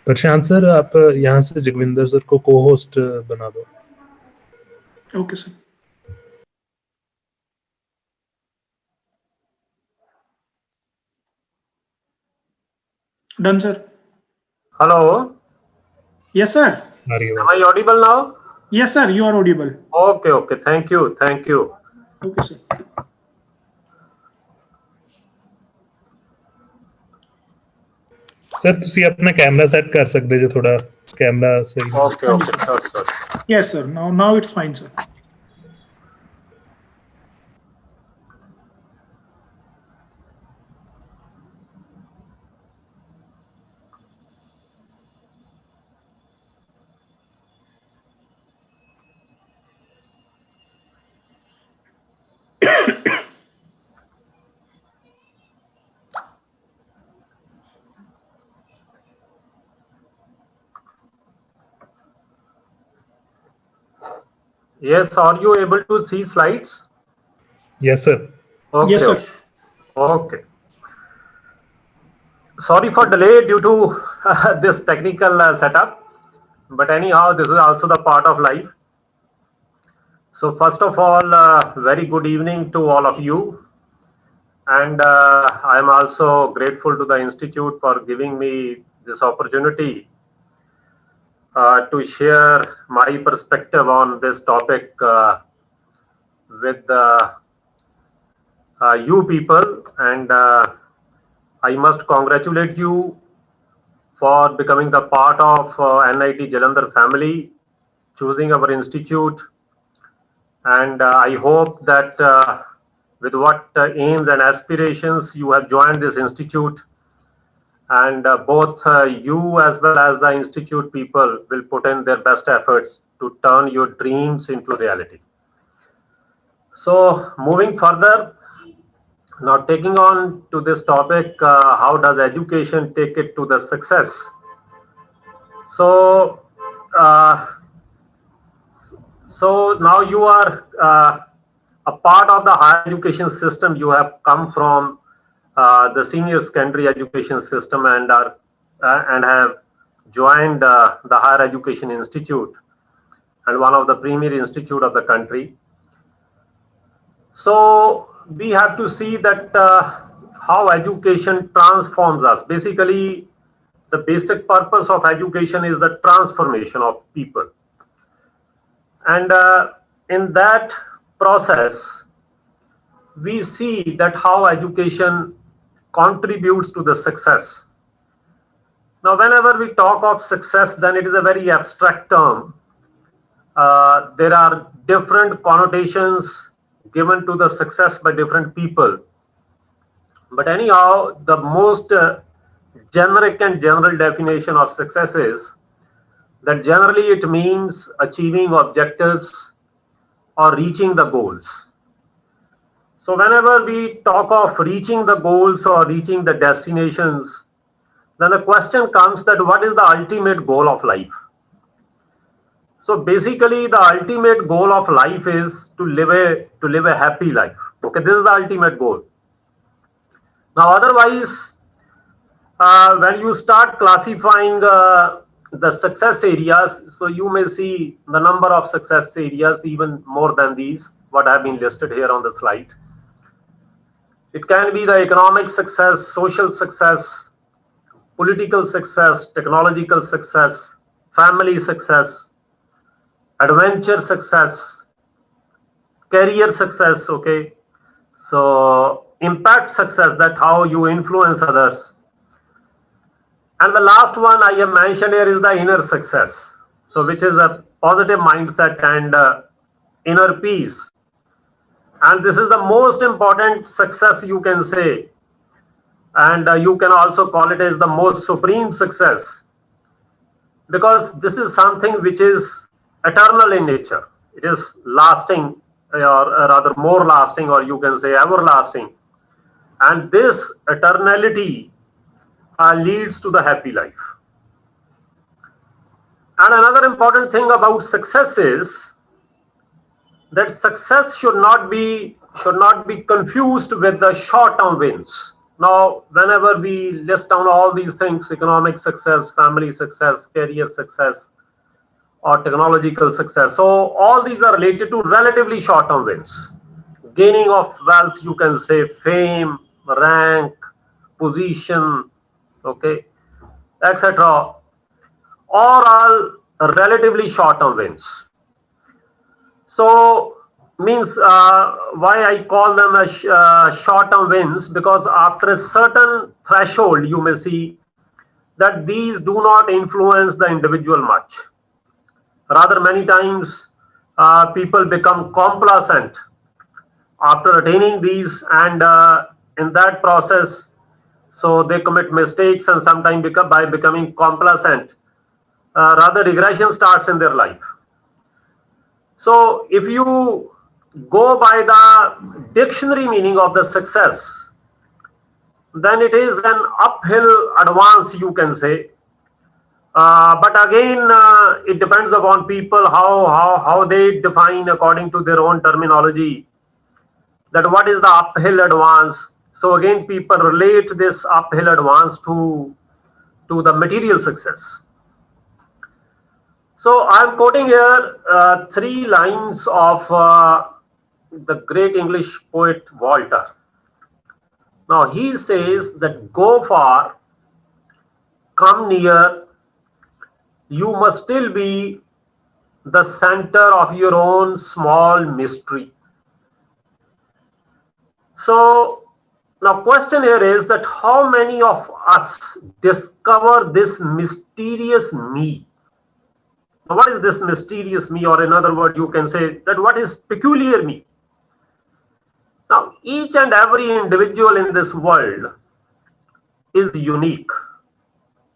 Speaker 2: Prashant sir, आप यहाँ से जगविंदर सर को को होस्ट बना दो.
Speaker 3: Okay, sir. Done, sir.
Speaker 18: Hello.
Speaker 3: Yes, sir.
Speaker 18: Am I audible now?
Speaker 3: Yes, sir. You are audible.
Speaker 18: Okay, okay. Thank you. Thank you.
Speaker 3: Okay, sir.
Speaker 2: Sir ਤੁਸੀਂ ਆਪਣਾ camera set ਕਰ ਸਕਦੇ ਜੇ ਥੋੜਾ ਕੈਮਰਾ ਸਹੀ.
Speaker 18: Okay, okay. Sure.
Speaker 3: Yes, sir. Now it's fine, sir.
Speaker 18: Yes, are you able to see slides?
Speaker 2: Yes, sir.
Speaker 18: Okay.
Speaker 3: Yes, sir.
Speaker 18: Okay. Sorry for delay due to this technical setup, but anyhow, this is also the part of life. So first of all, very good evening to all of you. And I am also grateful to the Institute for giving me this opportunity to share my perspective on this topic with you people. And I must congratulate you for becoming the part of NIT Jalandhar family, choosing our institute. And I hope that with what aims and aspirations you have joined this institute, and both you as well as the institute people will put in their best efforts to turn your dreams into reality. So moving further, now taking on to this topic, how does education take it to the success? So now you are a part of the higher education system. You have come from the senior secondary education system and are and have joined the Higher Education Institute, and one of the premier institute of the country. So we have to see that how education transforms us. Basically, the basic purpose of education is the transformation of people, and in that process we see that how education contributes to the success. Now, whenever we talk of success, then it is a very abstract term. There are different connotations given to the success by different people. But anyhow, the most generic and general definition of success is that generally it means achieving objectives or reaching the goals. So whenever we talk of reaching the goals or reaching the destinations, then the question comes that what is the ultimate goal of life? So basically the ultimate goal of life is to live a happy life. Okay, this is the ultimate goal. Now otherwise, when you start classifying the success areas, so you may see the number of success areas even more than these, what have been listed here on the slide. It can be the economic success, social success, political success, technological success, family success, adventure success, career success, okay? So impact success, that how you influence others. And the last one I have mentioned here is the inner success. So which is a positive mindset and inner peace. And this is the most important success, you can say. And you can also call it as the most supreme success, because this is something which is eternal in nature. It is lasting, or rather more lasting, or you can say everlasting. And this eternality leads to the happy life. And another important thing about success is that success should not be confused with the short-term wins. Now, whenever we list down all these things, economic success, family success, career success, or technological success, so all these are related to relatively short-term wins. Gaining of wealth, you can say fame, rank, position, okay, etc. Or all relatively short-term wins. So means why I call them as short-term wins, because after a certain threshold you may see that these do not influence the individual much. Rather, many times people become complacent after attaining these, and in that process, so they commit mistakes, and sometimes by becoming complacent, rather regression starts in their life. So if you go by the dictionary meaning of the success, then it is an uphill advance, you can say. But again, it depends upon people how they define according to their own terminology that what is the uphill advance. So again, people relate this uphill advance to the material success. So I'm quoting here 3 lines of the great English poet Walter. Now he says that go far, come near, you must still be the center of your own small mystery. So now question here is that how many of us discover this mysterious me? Now, what is this mysterious me, or in other words, you can say that what is peculiar me? Now, each and every individual in this world is unique.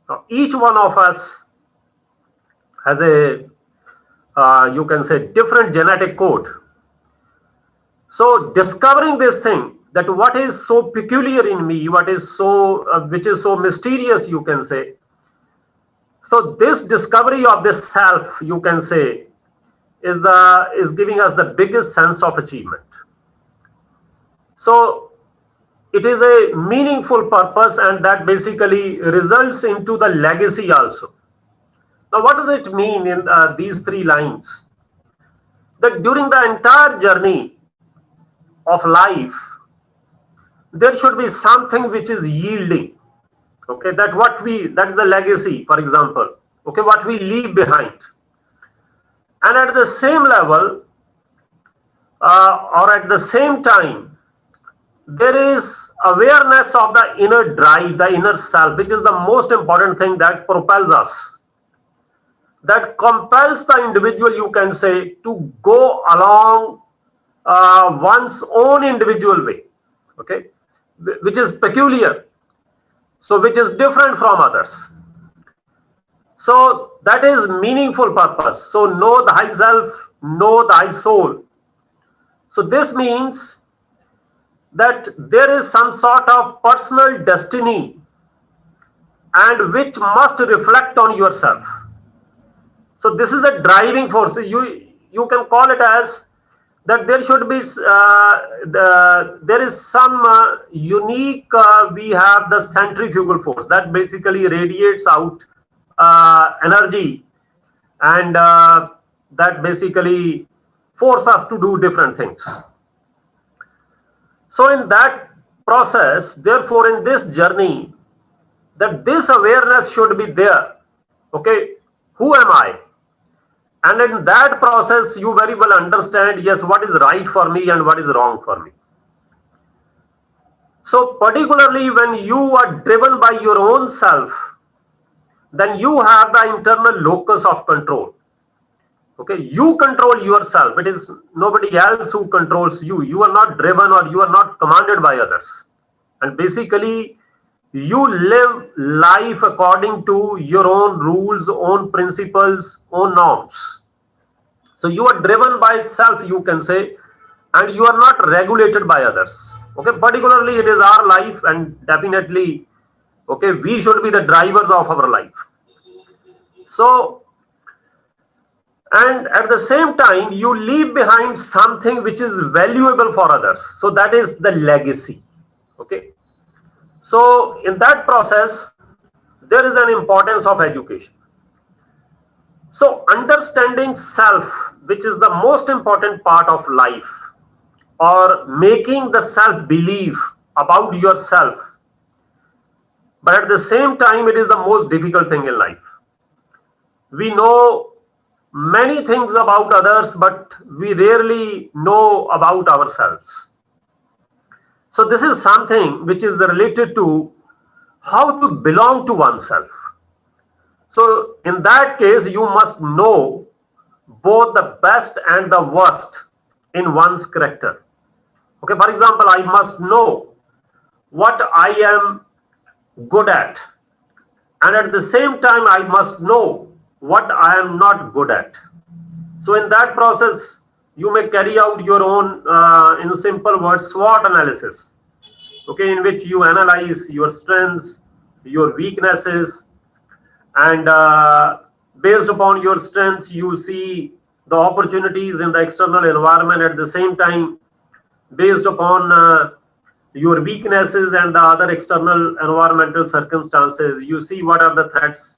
Speaker 18: Now, each one of us has a, you can say, different genetic code. So, discovering this thing, that what is so peculiar in me, what is so, which is so mysterious, you can say. So, this discovery of this self, you can say, is giving us the biggest sense of achievement. So it is a meaningful purpose, and that basically results into the legacy also. Now, what does it mean in these 3 lines? That during the entire journey of life, there should be something which is yielding. Okay, that is the legacy, for example. Okay, what we leave behind. And at the same level, or at the same time, there is awareness of the inner drive, the inner self, which is the most important thing that propels us, that compels the individual, you can say, to go along one's own individual way, okay, which is peculiar, so which is different from others. So that is meaningful purpose. So know thyself, know thy soul. So this means that there is some sort of personal destiny, and which must reflect on yourself. So this is a driving force. You can call it as that there should be there is some unique we have the centrifugal force that basically radiates out energy, and that basically force us to do different things. So in that process, therefore in this journey, that this awareness should be there. Okay, who am I? And in that process, you very well understand, yes, what is right for me and what is wrong for me. So particularly when you are driven by your own self, then you have the internal locus of control. Okay, you control yourself. It is nobody else who controls you. You are not driven, or you are not commanded by others. And basically, you live life according to your own rules, own principles, own norms. So you are driven by self, you can say, and you are not regulated by others. Okay, particularly it is our life, and definitely, okay, we should be the drivers of our life. So, and at the same time, you leave behind something which is valuable for others. So that is the legacy. Okay. So in that process, there is an importance of education. So understanding self, which is the most important part of life, or making the self believe about yourself, but at the same time, it is the most difficult thing in life. We know many things about others, but we rarely know about ourselves. So this is something which is related to how to belong to oneself. So in that case, you must know both the best and the worst in one's character. Okay, for example, I must know what I am good at, and at the same time, I must know what I am not good at. So in that process, you may carry out your own, in simple words, SWOT analysis, okay, in which you analyze your strengths, your weaknesses, and based upon your strengths, you see the opportunities in the external environment. At the same time, based upon your weaknesses and the other external environmental circumstances, you see what are the threats,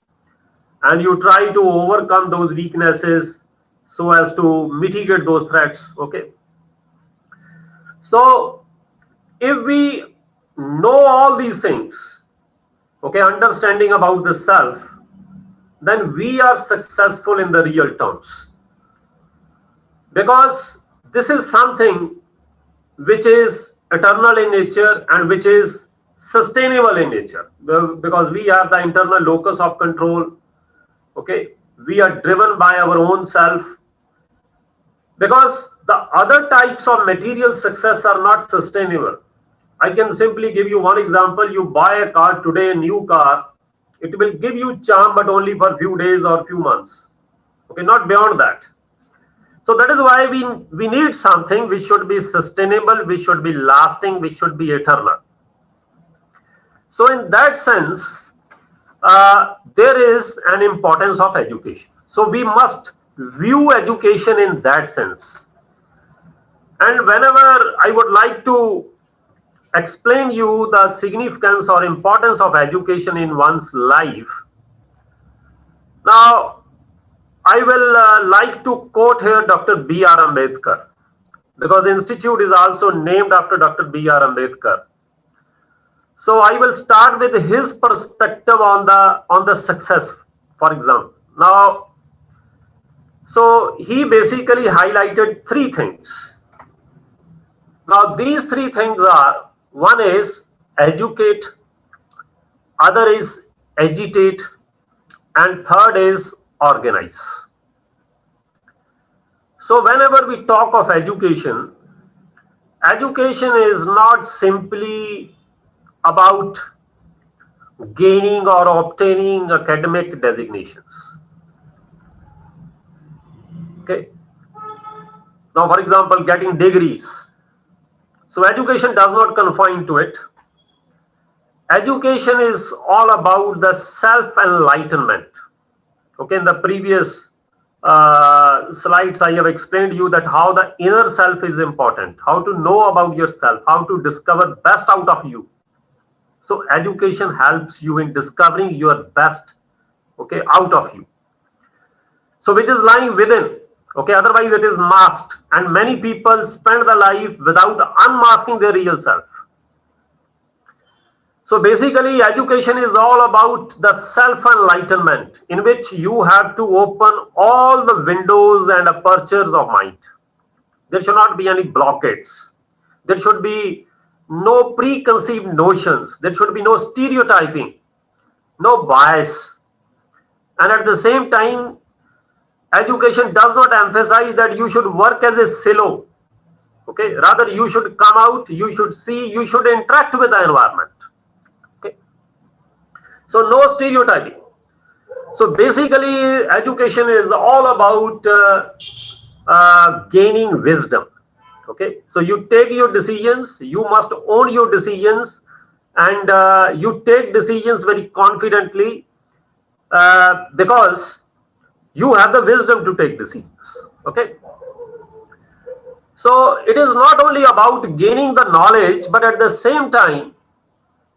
Speaker 18: and you try to overcome those weaknesses so as to mitigate those threats. Okay, so if we know all these things, okay, understanding about the self, then we are successful in the real terms, because this is something which is eternal in nature and which is sustainable in nature, because we are the internal locus of control. Okay, we are driven by our own self, because the other types of material success are not sustainable. I can simply give you one example. You buy a car today, a new car, it will give you charm, but only for a few days or few months. Okay, not beyond that. So that is why we need something which should be sustainable, which should be lasting, which should be eternal. So in that sense, there is an importance of education. So we must view education in that sense. And whenever I would like to explain you the significance or importance of education in one's life, now I will like to quote here Dr. B.R. Ambedkar, because the institute is also named after Dr. B.R. Ambedkar. So I will start with his perspective on the success, for example. Now, so he basically highlighted three things. Now these three things are: one is educate, other is agitate, and third is organize. So whenever we talk of education, education is not simply about gaining or obtaining academic designations. Okay. Now, for example, getting degrees. So education does not confine to it. Education is all about the self-enlightenment. Okay, in the previous slides, I have explained to you that how the inner self is important, how to know about yourself, how to discover best out of you. So education helps you in discovering your best, okay, out of you. So which is lying within. Okay, otherwise it is masked, and many people spend the life without unmasking their real self. So basically, education is all about the self-enlightenment, in which you have to open all the windows and apertures of mind. There should not be any blockades. There should be no preconceived notions. There should be no stereotyping, no bias. And at the same time, education does not emphasize that you should work as a silo. Okay, rather you should come out, you should see, you should interact with the environment. Okay, so no stereotyping. So basically, education is all about gaining wisdom. Okay, so you take your decisions, you must own your decisions, and you take decisions very confidently because you have the wisdom to take decisions. Okay, so it is not only about gaining the knowledge, but at the same time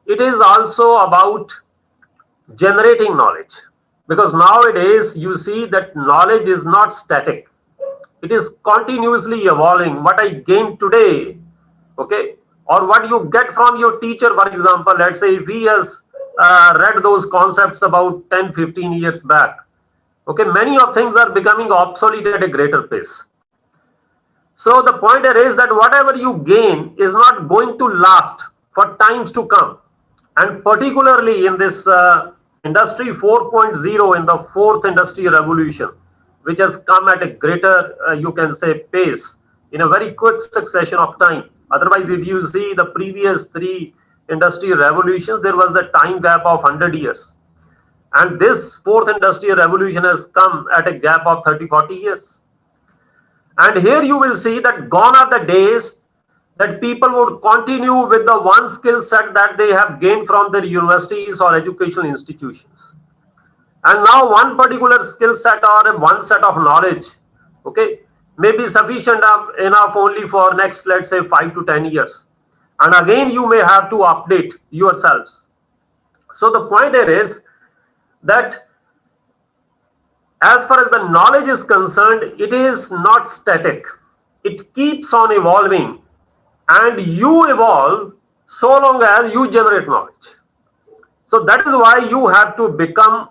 Speaker 18: it is also about generating knowledge, because nowadays you see that knowledge is not static. It is continuously evolving. What I gain today, okay, or what you get from your teacher, for example, let's say if he has read those concepts about 10-15 years back, okay, many of things are becoming obsolete at a greater pace. So the point here is that whatever you gain is not going to last for times to come. And particularly in this industry 4.0, in the fourth industrial revolution, which has come at a greater, you can say, pace in a very quick succession of time. Otherwise, if you see the previous three industrial revolutions, there was the time gap of 100 years. And this fourth industrial revolution has come at a gap of 30-40 years. And here you will see that gone are the days that people would continue with the one skill set that they have gained from their universities or educational institutions. And now one particular skill set or one set of knowledge, okay, may be sufficient enough only for next, let's say, 5 to 10 years. And again, you may have to update yourselves. So the point here is that as far as the knowledge is concerned, it is not static. It keeps on evolving, and you evolve so long as you generate knowledge. So that is why you have to become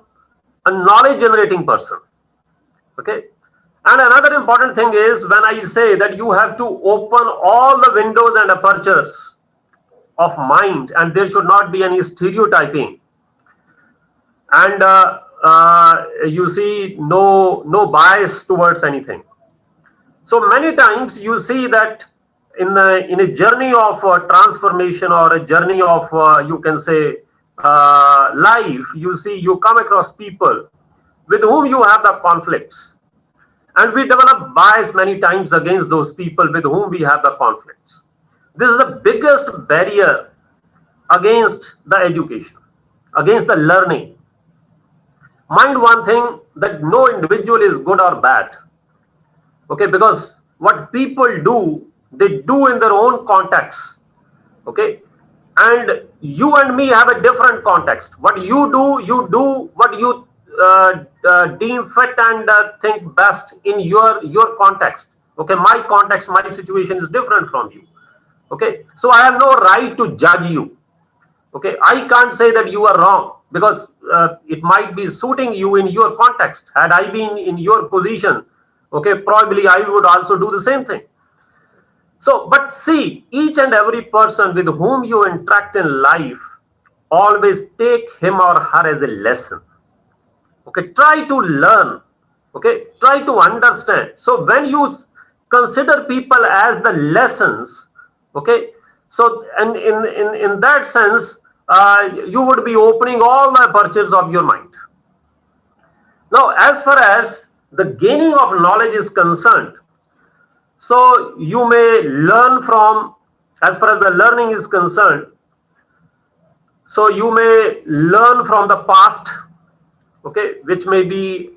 Speaker 18: a knowledge generating person. Okay. And another important thing is when I say that you have to open all the windows and apertures of mind, and there should not be any stereotyping. And you see no bias towards anything. So many times you see that in a journey of transformation or a journey of you can say life, you see you come across people with whom you have the conflicts, and we develop bias many times against those people with whom we have the conflicts. This is the biggest barrier against the education, against the learning. Mind one thing, that no individual is good or bad. Okay, because what people do, they do in their own context. Okay, and you and me have a different context. What you do what you deem fit and think best in your context. Okay, my context, my situation is different from you. Okay, so I have no right to judge you. Okay, I can't say that you are wrong, because it might be suiting you in your context. Had I been in your position, okay, probably I would also do the same thing. So, but see, each and every person with whom you interact in life, always take him or her as a lesson. Okay, try to learn. Okay, try to understand. So when you consider people as the lessons, okay, so and in that sense, you would be opening all the apertures of your mind. Now, as far as the gaining of knowledge is concerned, so you may learn from, as far as the learning is concerned, so you may learn from the past, okay, which may be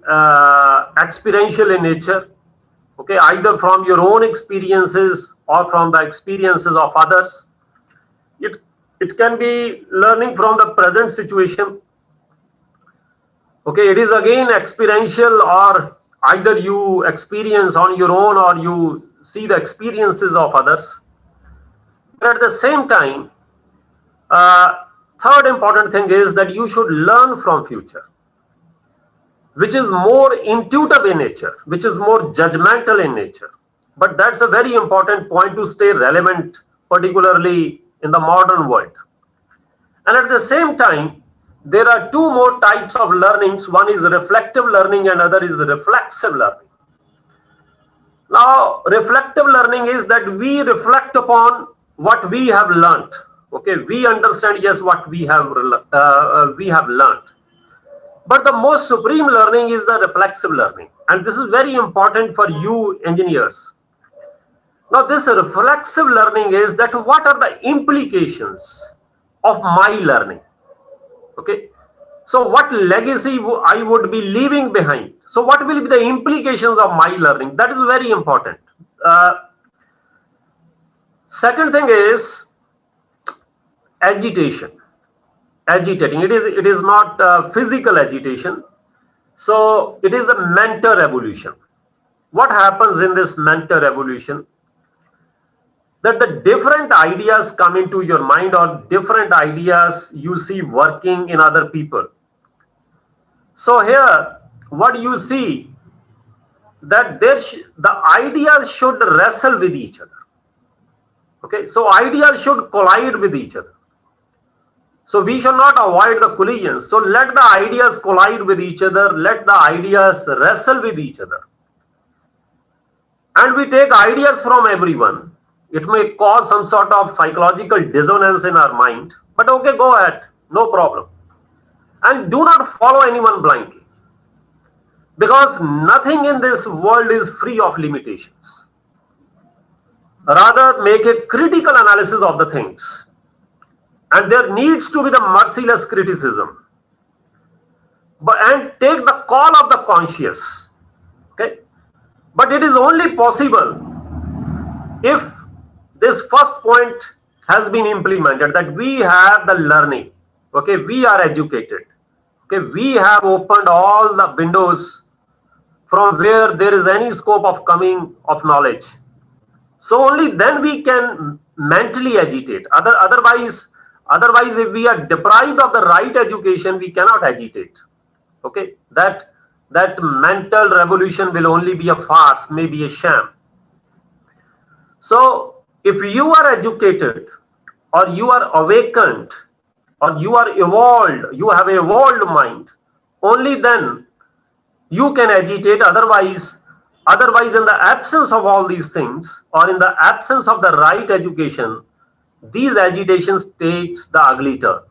Speaker 18: experiential in nature, okay, either from your own experiences or from the experiences of others. It can be learning from the present situation. Okay, it is again experiential, or either you experience on your own or you see the experiences of others. But at the same time, third important thing is that you should learn from future, which is more intuitive in nature, which is more judgmental in nature. But that's a very important point to stay relevant, particularly in the modern world. And at the same time, there are two more types of learnings. One is reflective learning and other is reflexive learning. Now, reflective learning is that we reflect upon what we have learned. Okay, we understand, yes, what we have learned. But the most supreme learning is the reflexive learning. And this is very important for you engineers. Now, this reflexive learning is that what are the implications of my learning? Okay, so what legacy I would be leaving behind? So what will be the implications of my learning? That is very important. Second thing is agitation. agitating. It is not physical agitation. So it is a mental revolution. What happens in this mental revolution? That the different ideas come into your mind, or different ideas you see working in other people. So here, what you see, that the ideas should wrestle with each other. Okay, so ideas should collide with each other. So we should not avoid the collisions. So let the ideas collide with each other. Let the ideas wrestle with each other. And we take ideas from everyone. It may cause some sort of psychological dissonance in our mind, but okay, go ahead, no problem. And do not follow anyone blindly, because nothing in this world is free of limitations. Rather, make a critical analysis of the things, and there needs to be the merciless criticism, and take the call of the conscious. Okay, but it is only possible if this first point has been implemented, that we have the learning. Okay, we are educated. Okay, we have opened all the windows from where there is any scope of coming of knowledge. So only then we can mentally agitate. Otherwise, if we are deprived of the right education, we cannot agitate. Okay, that mental revolution will only be a farce, maybe a sham. So if you are educated, or you are awakened, or you are evolved, you have an evolved mind, only then you can agitate. Otherwise, in the absence of all these things, or in the absence of the right education, these agitations takes the ugly turn.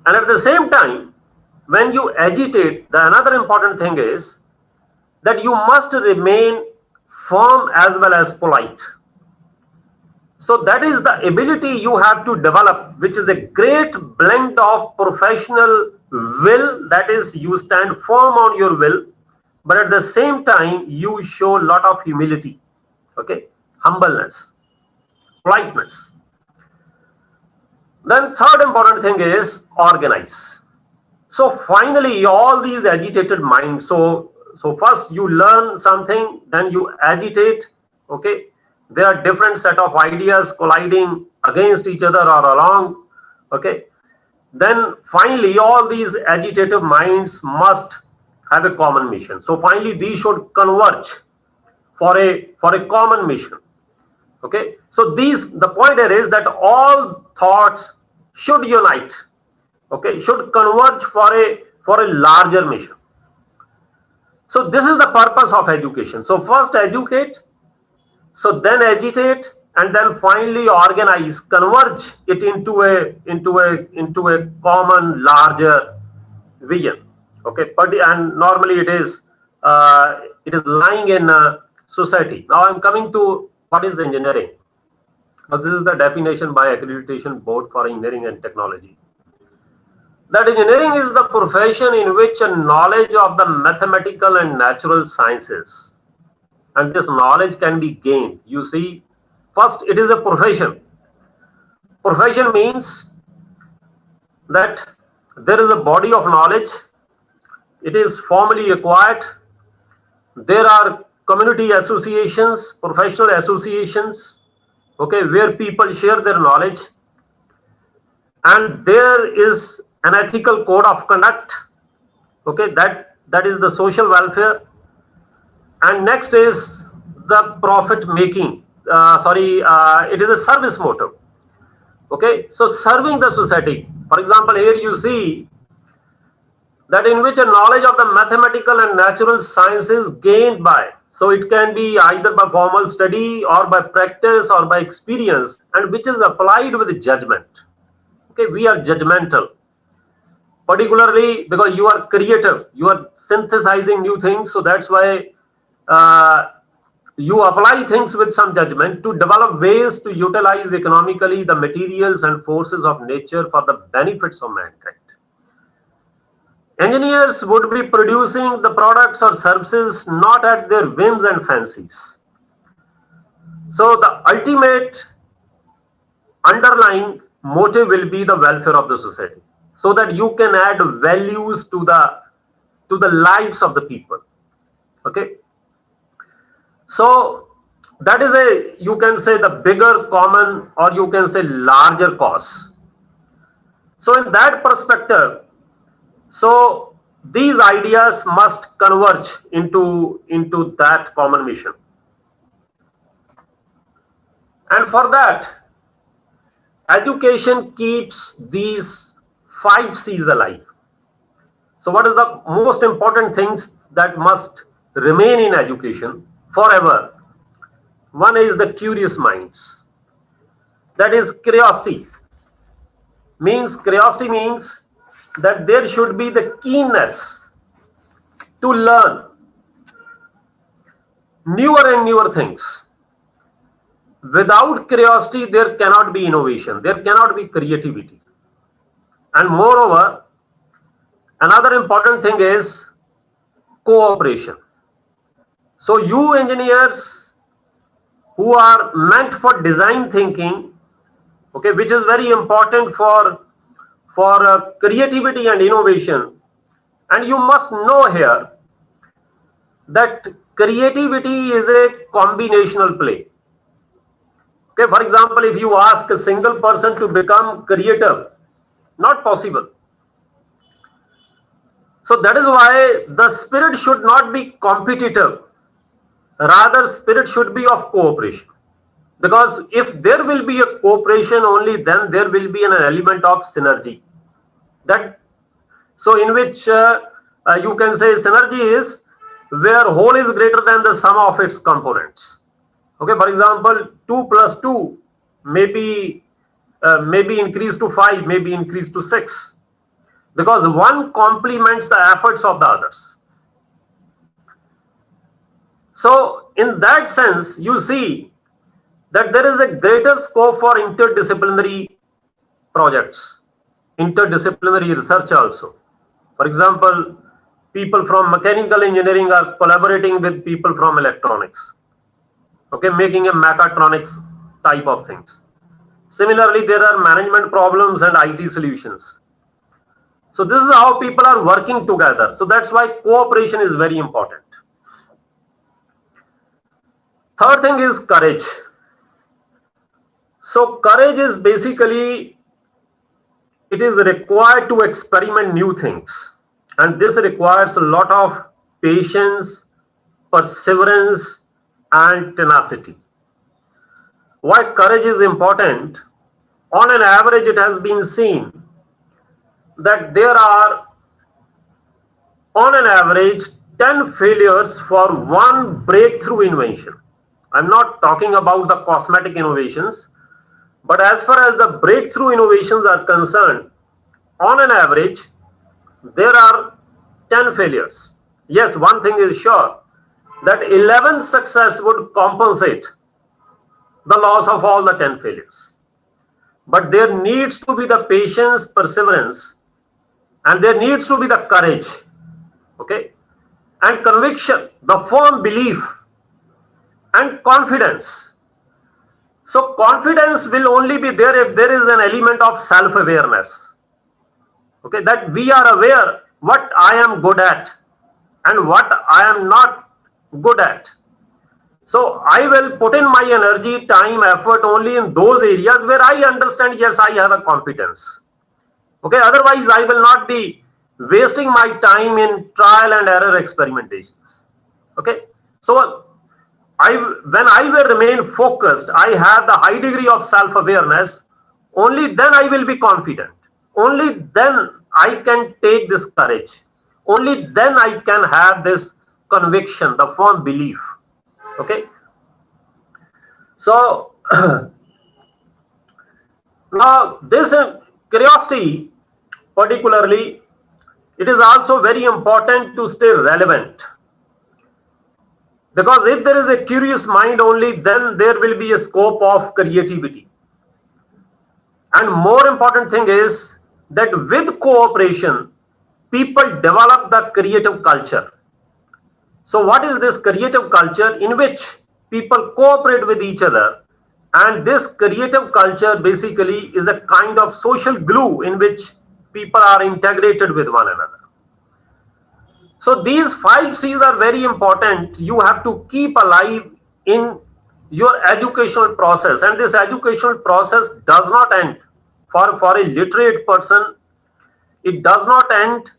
Speaker 18: And at the same time, when you agitate, the another important thing is that you must remain firm as well as polite. So that is the ability you have to develop, which is a great blend of professional will, that is, you stand firm on your will, but at the same time you show a lot of humility, okay, humbleness, politeness. Then third important thing is organize. So finally, all these agitated minds, so first you learn something, then you agitate. Okay, there are different set of ideas colliding against each other or along. Okay, then finally all these agitated minds must have a common mission. So finally these should converge for a common mission. Okay, so the point here is that all thoughts should unite. Okay, should converge for a larger mission. So this is the purpose of education. So first educate, so then agitate, and then finally organize, converge it into a common larger vision. Okay, and normally it is lying in society. Now I'm coming to what is engineering. Now this is the definition by Accreditation Board for Engineering and Technology. That engineering is the profession in which a knowledge of the mathematical and natural sciences, and this knowledge can be gained. You see, first it is a profession. Profession means that there is a body of knowledge. It is formally acquired. There are community associations, professional associations, okay, where people share their knowledge, and there is an ethical code of conduct. Okay, that is the social welfare. And next is the profit making. It is a service motive. Okay, so serving the society. For example, here you see that in which a knowledge of the mathematical and natural sciences gained by, so it can be either by formal study or by practice or by experience, and which is applied with judgment. Okay, we are judgmental, particularly because you are creative, you are synthesizing new things, so that's why you apply things with some judgment to develop ways to utilize economically the materials and forces of nature for the benefits of mankind. Engineers would be producing the products or services not at their whims and fancies. So the ultimate underlying motive will be the welfare of the society, so that you can add values to the lives of the people. Okay, so that is you can say the bigger common, or you can say larger cause. So in that perspective, so these ideas must converge into that common mission. And for that, education keeps these 5 C's alive. So what is the most important things that must remain in education forever? One is the curious minds. That is curiosity. Curiosity means that there should be the keenness to learn newer and newer things. Without curiosity, there cannot be innovation, there cannot be creativity. And moreover, another important thing is cooperation. So you engineers who are meant for design thinking, okay, which is very important for creativity and innovation, and you must know here that creativity is a combinational play. Okay, for example, if you ask a single person to become creative, not possible. So that is why the spirit should not be competitive, rather spirit should be of cooperation. Because if there will be a cooperation, only then there will be an element of synergy. That, so in which you can say synergy is where whole is greater than the sum of its components. Okay, for example, 2 plus 2 maybe increased to 5, maybe increased to 6, because one complements the efforts of the others. So in that sense, you see that there is a greater scope for interdisciplinary projects, interdisciplinary research also. For example, people from mechanical engineering are collaborating with people from electronics, okay, making a mechatronics type of things. Similarly, there are management problems and IT solutions. So this is how people are working together. So that's why cooperation is very important. Third thing is courage. So courage is basically, it is required to experiment new things. And this requires a lot of patience, perseverance, and tenacity. Why courage is important? On an average, it has been seen that there are, on an average, 10 failures for one breakthrough invention. I'm not talking about the cosmetic innovations, but as far as the breakthrough innovations are concerned, on an average, there are 10 failures. Yes, one thing is sure, that 11 success would compensate the loss of all the 10 failures. But there needs to be the patience, perseverance, and there needs to be the courage, okay, and conviction, the firm belief, and confidence. So confidence will only be there if there is an element of self-awareness, okay, that we are aware what I am good at and what I am not good at. So I will put in my energy, time, effort only in those areas where I understand, yes, I have a competence. Okay, otherwise I will not be wasting my time in trial and error experimentations. Okay, so when I will remain focused, I have the high degree of self-awareness, only then I will be confident. Only then I can take this courage. Only then I can have this conviction, the firm belief. Okay. So now this curiosity, particularly, it is also very important to stay relevant. Because if there is a curious mind only, then there will be a scope of creativity. And more important thing is that with cooperation, people develop the creative culture. So what is this creative culture? In which people cooperate with each other And this creative culture basically is a kind of social glue in which people are integrated with one another. So these 5 C's are very important. You have to keep alive in your educational process, and this educational process does not end for a literate person. It does not end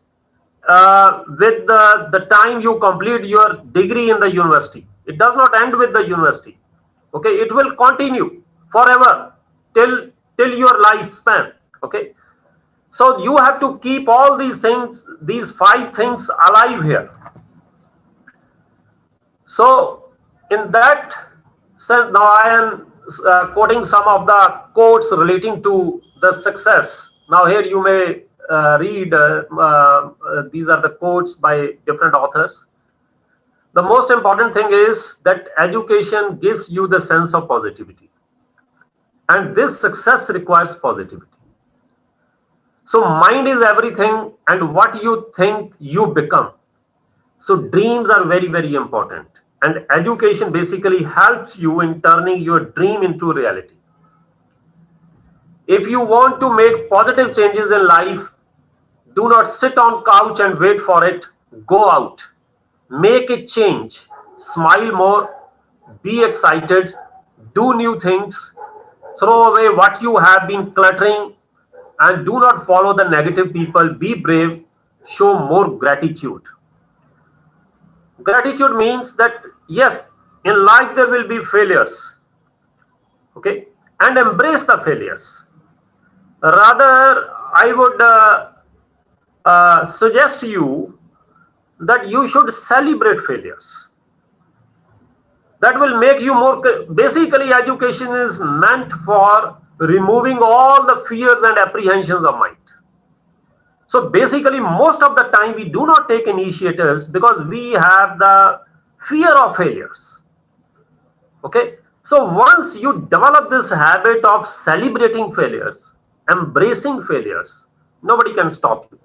Speaker 18: with the time you complete your degree in the university. It does not end with the university. Okay, it will continue forever till your lifespan. Okay, so you have to keep all these things, these 5 things alive here. So in that sense, now I am quoting some of the quotes relating to the success. Now here you may read, these are the quotes by different authors. The most important thing is that education gives you the sense of positivity, and this success requires positivity. So mind is everything, and what you think you become. So dreams are very, very important, and education basically helps you in turning your dream into reality. If you want to make positive changes in life, do not sit on couch and wait for it. Go out, make it change, smile more, be excited, do new things, throw away what you have been cluttering, and do not follow the negative people. Be brave, show more gratitude. Gratitude means that yes, in life there will be failures, okay, and embrace the failures. Rather, I would suggest you that you should celebrate failures. That will make you more. Basically, education is meant for removing all the fears and apprehensions of mind. So basically, most of the time we do not take initiatives because we have the fear of failures. Okay, so once you develop this habit of celebrating failures, embracing failures, nobody can stop you.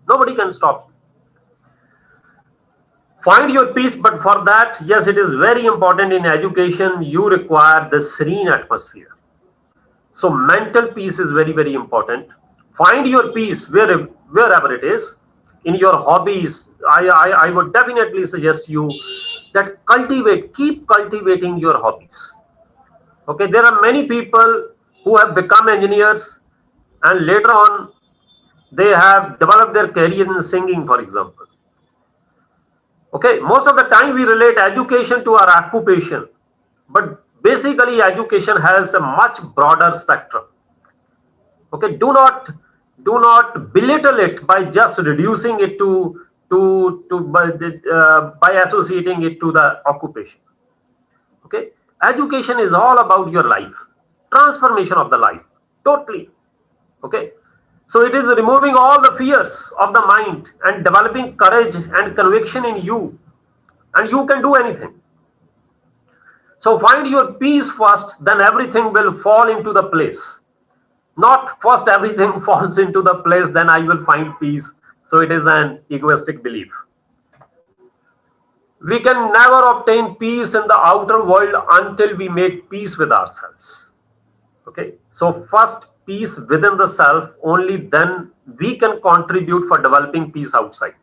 Speaker 18: Nobody can stop you. Find your peace, but for that, yes, it is very important in education. You require the serene atmosphere. So mental peace is very, very important. Find your peace wherever it is. In your hobbies, I would definitely suggest you that keep cultivating your hobbies. Okay, there are many people who have become engineers and later on they have developed their career in singing, for example. Okay, most of the time we relate education to our occupation, but basically education has a much broader spectrum. Okay, do not belittle it by just reducing it by associating it to the occupation. Okay, education is all about your life, transformation of the life, totally. Okay, so it is removing all the fears of the mind and developing courage and conviction in you, and you can do anything. So find your peace first, then everything will fall into the place. Not first everything falls into the place, then I will find peace. So it is an egoistic belief. We can never obtain peace in the outer world until we make peace with ourselves. Okay, so first peace within the self, only then we can contribute for developing peace outside.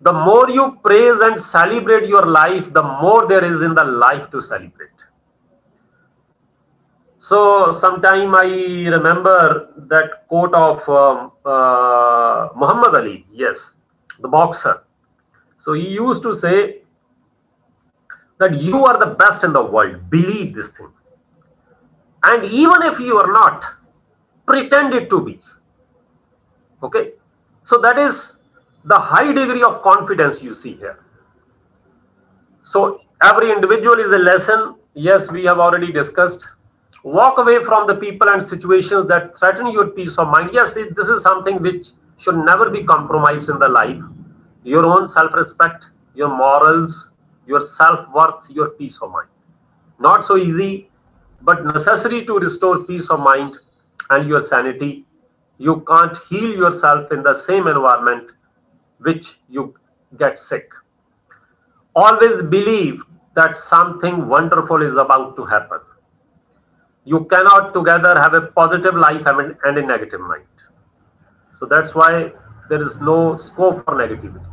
Speaker 18: The more you praise and celebrate your life, the more there is in the life to celebrate. So sometime I remember that quote of Muhammad Ali, yes, the boxer. So he used to say that you are the best in the world, believe this thing. And even if you are not, pretend it to be. Okay, so that is the high degree of confidence you see here. So every individual is a lesson. Yes, we have already discussed. Walk away from the people and situations that threaten your peace of mind. Yes, this is something which should never be compromised in the life. Your own self-respect, your morals, your self-worth, your peace of mind. Not so easy, but necessary to restore peace of mind and your sanity. You can't heal yourself in the same environment which you get sick. Always believe that something wonderful is about to happen. You cannot together have a positive life and a negative mind. So that's why there is no scope for negativity.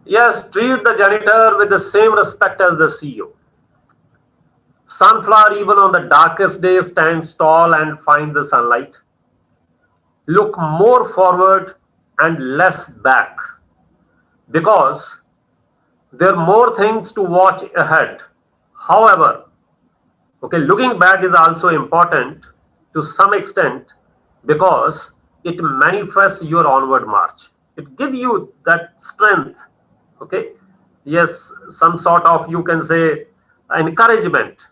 Speaker 18: Yes, treat the janitor with the same respect as the CEO. Sunflower, even on the darkest day, stands tall and finds the sunlight. Look more forward and less back, because there are more things to watch ahead. However, okay, looking back is also important to some extent, because it manifests your onward march. It gives you that strength. Okay, yes, some sort of, you can say, encouragement.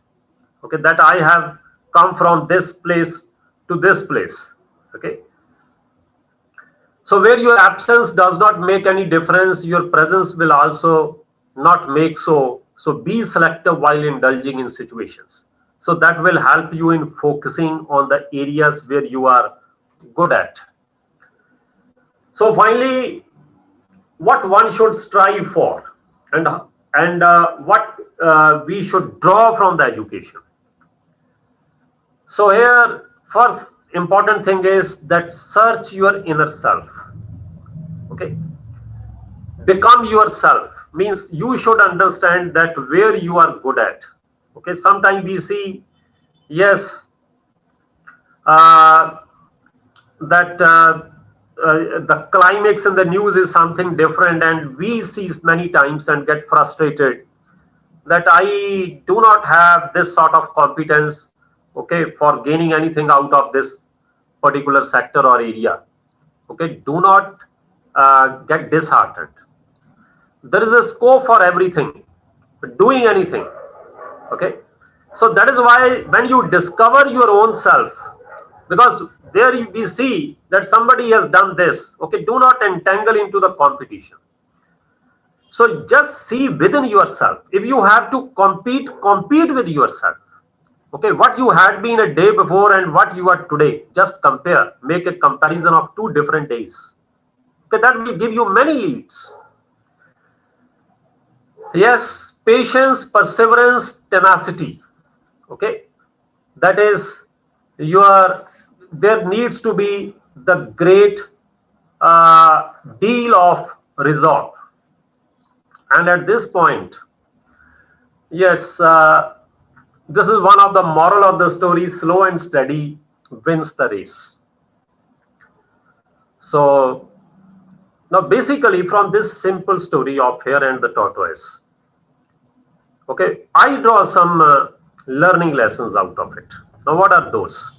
Speaker 18: Okay, that I have come from this place to this place. Okay, so where your absence does not make any difference, your presence will also not make so. So be selective while indulging in situations. So that will help you in focusing on the areas where you are good at. So finally, what one should strive for, and what we should draw from the education. So here, first important thing is that search your inner self. Okay, become yourself means you should understand that where you are good at. Okay, sometimes we see, yes, that the climax in the news is something different, and we see many times and get frustrated that I do not have this sort of competence, okay, for gaining anything out of this particular sector or area. Okay, do not get disheartened. There is a scope for everything, doing anything. Okay, so that is why when you discover your own self, because there we see that somebody has done this, okay, do not entangle into the competition. So just see within yourself. If you have to compete with yourself. Okay, what you had been a day before and what you are today, just compare, make a comparison of 2 different days. Okay, that will give you many leads. Yes, patience, perseverance, tenacity. Okay, that is there needs to be the great deal of resolve. And at this point, yes, this is one of the moral of the story: slow and steady wins the race. So now basically from this simple story of Hare and the Tortoise, okay, I draw some learning lessons out of it. Now what are those?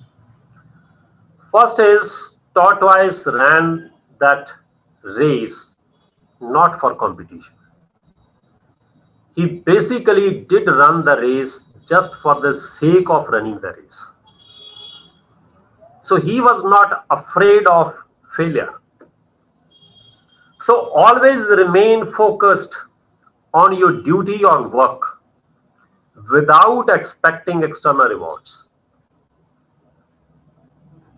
Speaker 18: First is, Tortoise ran that race not for competition. He basically did run the race just for the sake of running the race. So he was not afraid of failure. So always remain focused on your duty or work without expecting external rewards.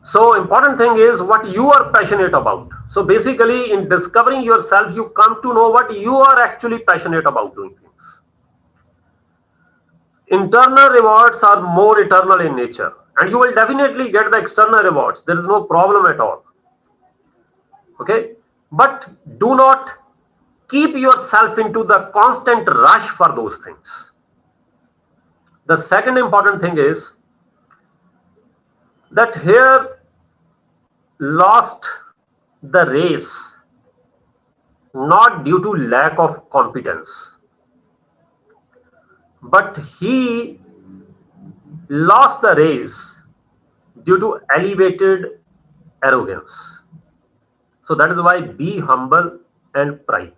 Speaker 18: So important thing is what you are passionate about. So basically in discovering yourself, you come to know what you are actually passionate about doing things. Internal rewards are more eternal in nature, and you will definitely get the external rewards. There is no problem at all. Okay, but do not keep yourself into the constant rush for those things. The second important thing is that Hare lost the race not due to lack of competence, but he lost the race due to elevated arrogance. So that is why be humble and pride.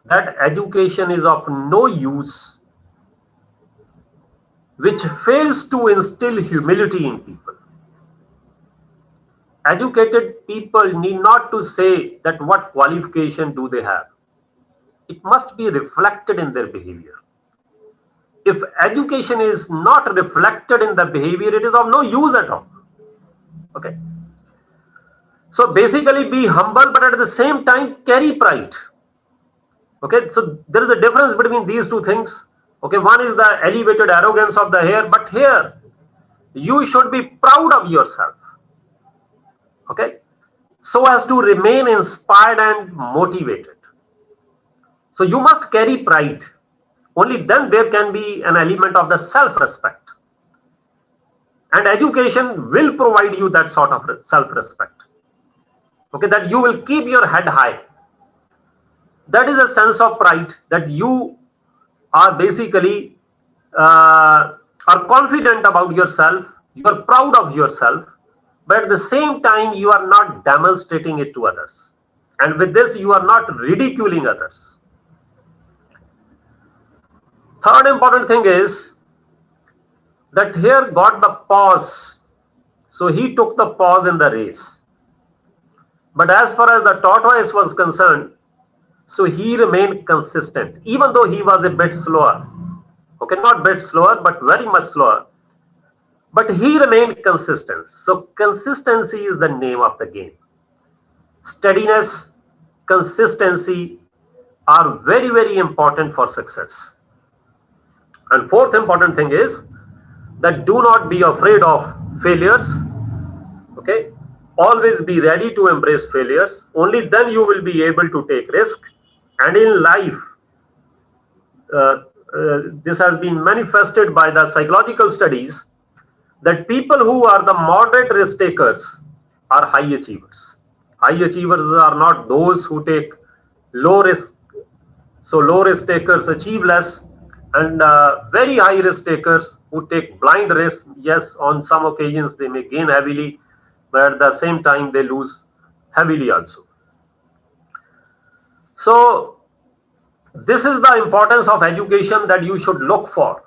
Speaker 18: That education is of no use which fails to instill humility in people. Educated people need not to say that what qualification do they have. It must be reflected in their behavior. If education is not reflected in the behavior, it is of no use at all. Okay. So basically be humble, but at the same time carry pride. Okay, so there is a difference between these two things. Okay, one is the elevated arrogance of the hair, but here you should be proud of yourself. Okay, so as to remain inspired and motivated. So you must carry pride. Only then there can be an element of the self-respect. And education will provide you that sort of self-respect. Okay, that you will keep your head high. That is a sense of pride that you are basically are confident about yourself, you are proud of yourself, but at the same time you are not demonstrating it to others. And with this you are not ridiculing others. Third important thing is that here got the pause. So he took the pause in the race. But as far as the tortoise was concerned, so he remained consistent, even though he was a bit slower. Okay, not bit slower, but very much slower. But he remained consistent. So consistency is the name of the game. Steadiness, consistency are very, very important for success. And fourth important thing is that do not be afraid of failures. Okay, always be ready to embrace failures. Only then you will be able to take risk. And in life, this has been manifested by the psychological studies that people who are the moderate risk takers are high achievers. High achievers are not those who take low risk. So low risk takers achieve less, and very high risk takers who take blind risk, yes, on some occasions they may gain heavily, but at the same time they lose heavily also. So this is the importance of education that you should look for.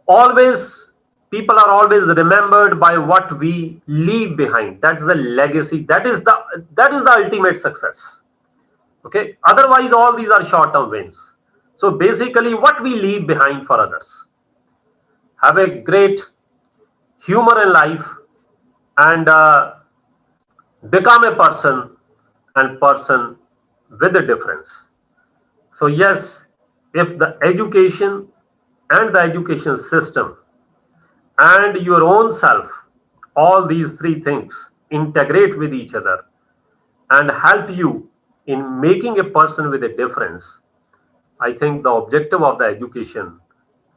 Speaker 18: Always, people are always remembered by what we leave behind. That's the legacy. That is the ultimate success. Okay. Otherwise, all these are short-term wins. So basically, what we leave behind for others. Have a great humor in life and become a person with a difference. So yes, if the education and the education system and your own self, all these three things integrate with each other and help you in making a person with a difference, I think the objective of the education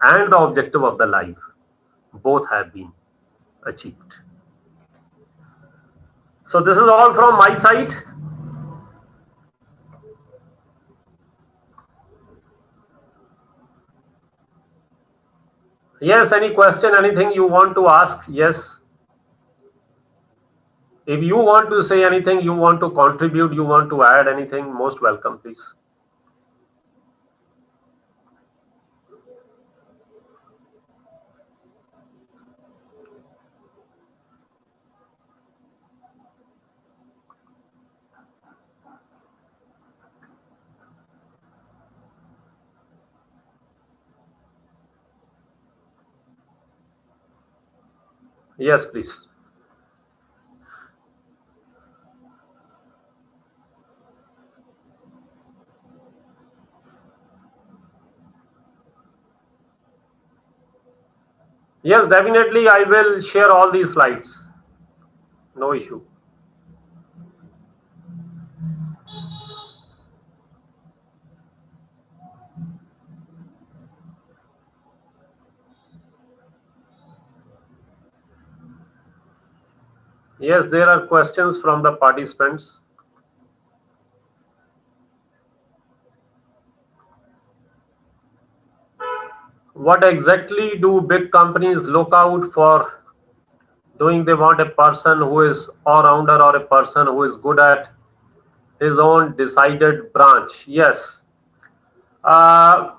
Speaker 18: and the objective of the life both have been achieved. So this is all from my side. Yes, any question, anything you want to ask? Yes. If you want to say anything, you want to contribute, you want to add anything, most welcome, please. Yes, please. Yes, definitely I will share all these slides. No issue. Yes, there are questions from the participants. What exactly do big companies look out for doing? They want a person who is all-rounder or a person who is good at his own decided branch. Yes. Now,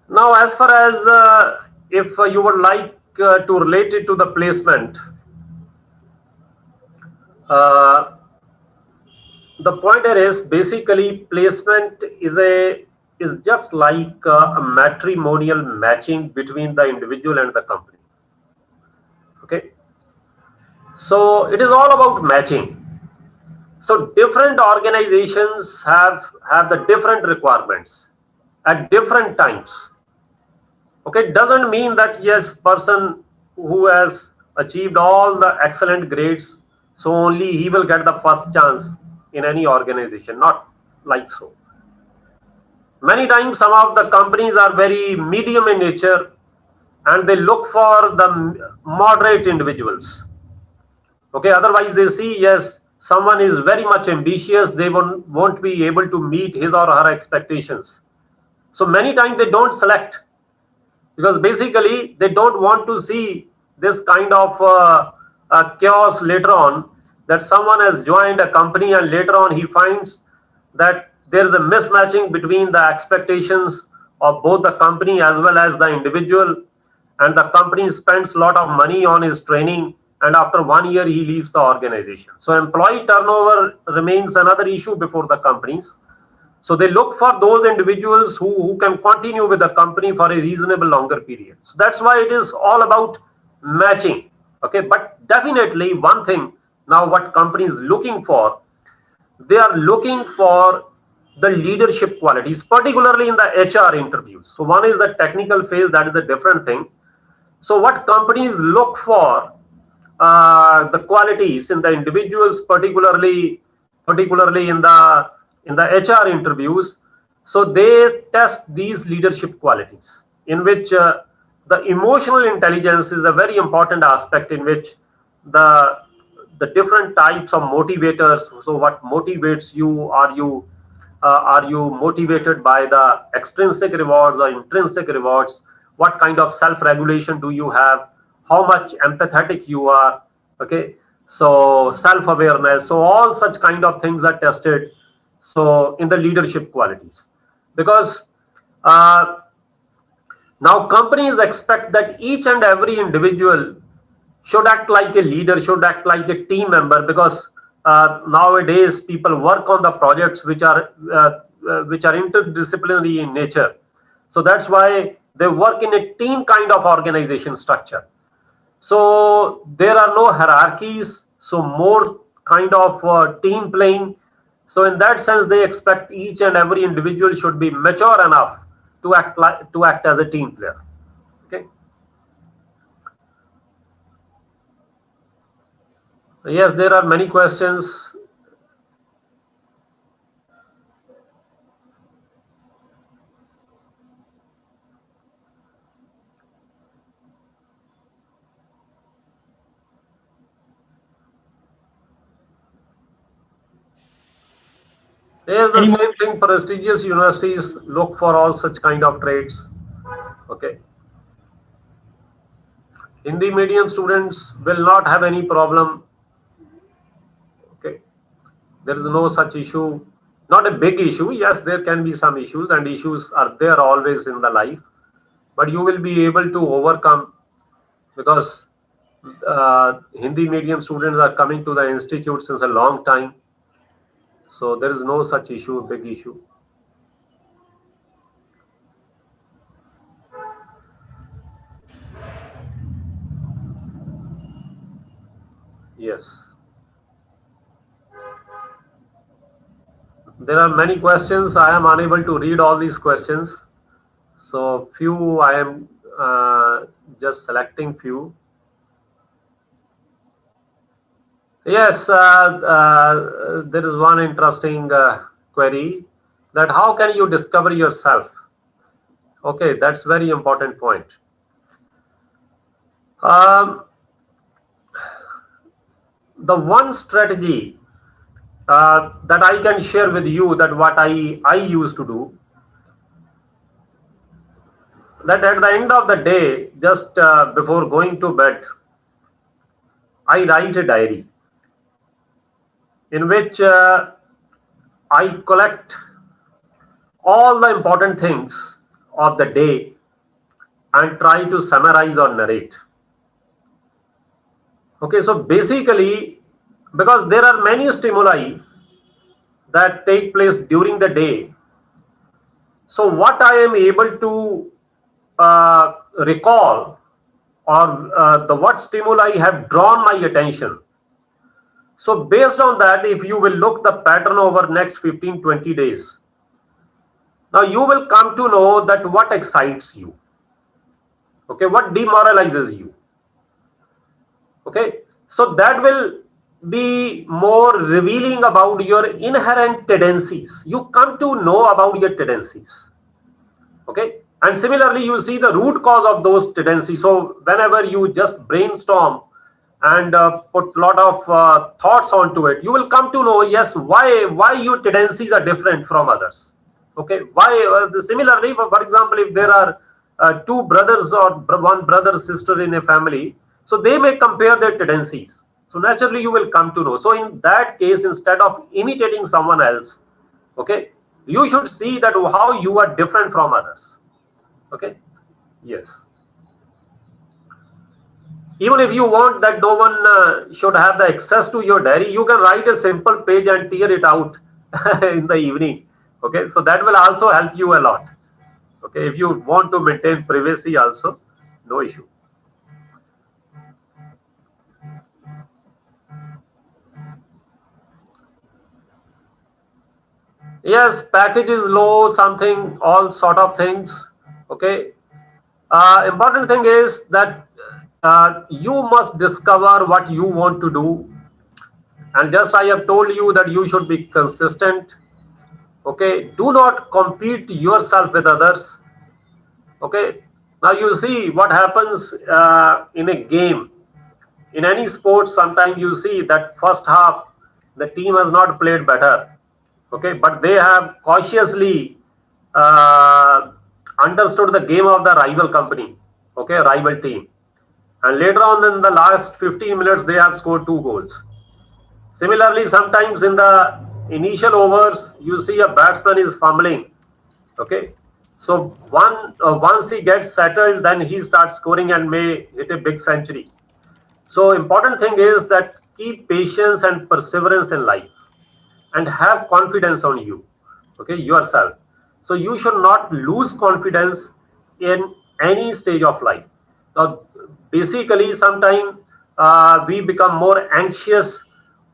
Speaker 18: as far as if you would like to relate it to the placement, the point here is basically placement is just like a matrimonial matching between the individual and the company. Okay, so it is all about matching. So different organizations have the different requirements, at different times. Okay, doesn't mean that yes, person who has achieved all the excellent grades, so only he will get the first chance in any organization. Not like so. Many times some of the companies are very medium in nature and they look for the moderate individuals. Okay, otherwise they see, yes, someone is very much ambitious, they won't be able to meet his or her expectations. So many times they don't select, because basically they don't want to see this kind of chaos later on, that someone has joined a company and later on he finds that there is a mismatching between the expectations of both the company as well as the individual, and the company spends a lot of money on his training, and after 1 year he leaves the organization. So employee turnover remains another issue before the companies. So they look for those individuals who can continue with the company for a reasonable longer period. So that's why it is all about matching. Okay, but definitely one thing now what companies looking for, they are looking for the leadership qualities, particularly in the HR interviews. So one is the technical phase, that is a different thing. So what companies look for, the qualities in the individuals, particularly in the HR interviews. So they test these leadership qualities, in which the emotional intelligence is a very important aspect, in which the different types of motivators. So what motivates you? Are you motivated by the extrinsic rewards or intrinsic rewards? What kind of self-regulation do you have? How much empathetic you are? Okay, so self-awareness. So all such kind of things are tested. So in the leadership qualities, because now companies expect that each and every individual should act like a leader, should act like a team member, because nowadays people work on the projects which are interdisciplinary in nature. So that's why they work in a team kind of organization structure. So there are no hierarchies, so more kind of team playing. So in that sense, they expect each and every individual should be mature enough to act as a team player. Okay. Yes, there are many questions. There's the same thing. Prestigious universities look for all such kind of traits. Okay. Hindi medium students will not have any problem. Okay. There is no such issue. Not a big issue. Yes, there can be some issues, and issues are there always in the life. But you will be able to overcome, because Hindi medium students are coming to the institute since a long time. So there is no such issue, big issue. Yes. There are many questions. I am unable to read all these questions. So few I am just selecting few. Yes, there is one interesting query, that how can you discover yourself? Okay, that's very important point. The one strategy that I can share with you, that what I used to do, that at the end of the day, just before going to bed, I write a diary in which I collect all the important things of the day and try to summarize or narrate. Okay, so basically, because there are many stimuli that take place during the day, so what I am able to recall, or what stimuli have drawn my attention. So based on that, if you will look the pattern over next 15-20 days, Now you will come to know that what excites you, okay, what demoralizes you, okay. So that will be more revealing about your inherent tendencies. You come to know about your tendencies, okay. And similarly, you see the root cause of those tendencies. So whenever you just brainstorm and put a lot of thoughts onto it, you will come to know, yes, why your tendencies are different from others, okay. Why similarly, for example, if there are two brothers or one brother sister in a family, so they may compare their tendencies, so naturally you will come to know. So in that case, instead of imitating someone else, okay, you should see that how you are different from others, okay. Yes, even if you want that no one should have the access to your diary, you can write a simple page and tear it out in the evening, okay. So that will also help you a lot, okay, if you want to maintain privacy also, no issue. Yes, package is low, something, all sort of things, okay. Important thing is that you must discover what you want to do, and just I have told you that you should be consistent, okay. Do not compete yourself with others, okay. Now you see what happens in a game, in any sport. Sometimes you see that first half the team has not played better, okay, but they have cautiously uh, understood the game of the rival company, okay, rival team, and later on in the last 15 minutes they have scored 2 goals. Similarly, sometimes in the initial overs you see a batsman is fumbling, okay. So once he gets settled, then he starts scoring and may hit a big century. So important thing is that keep patience and perseverance in life, and have confidence on you, okay, yourself. So you should not lose confidence in any stage of life. Now basically sometimes we become more anxious,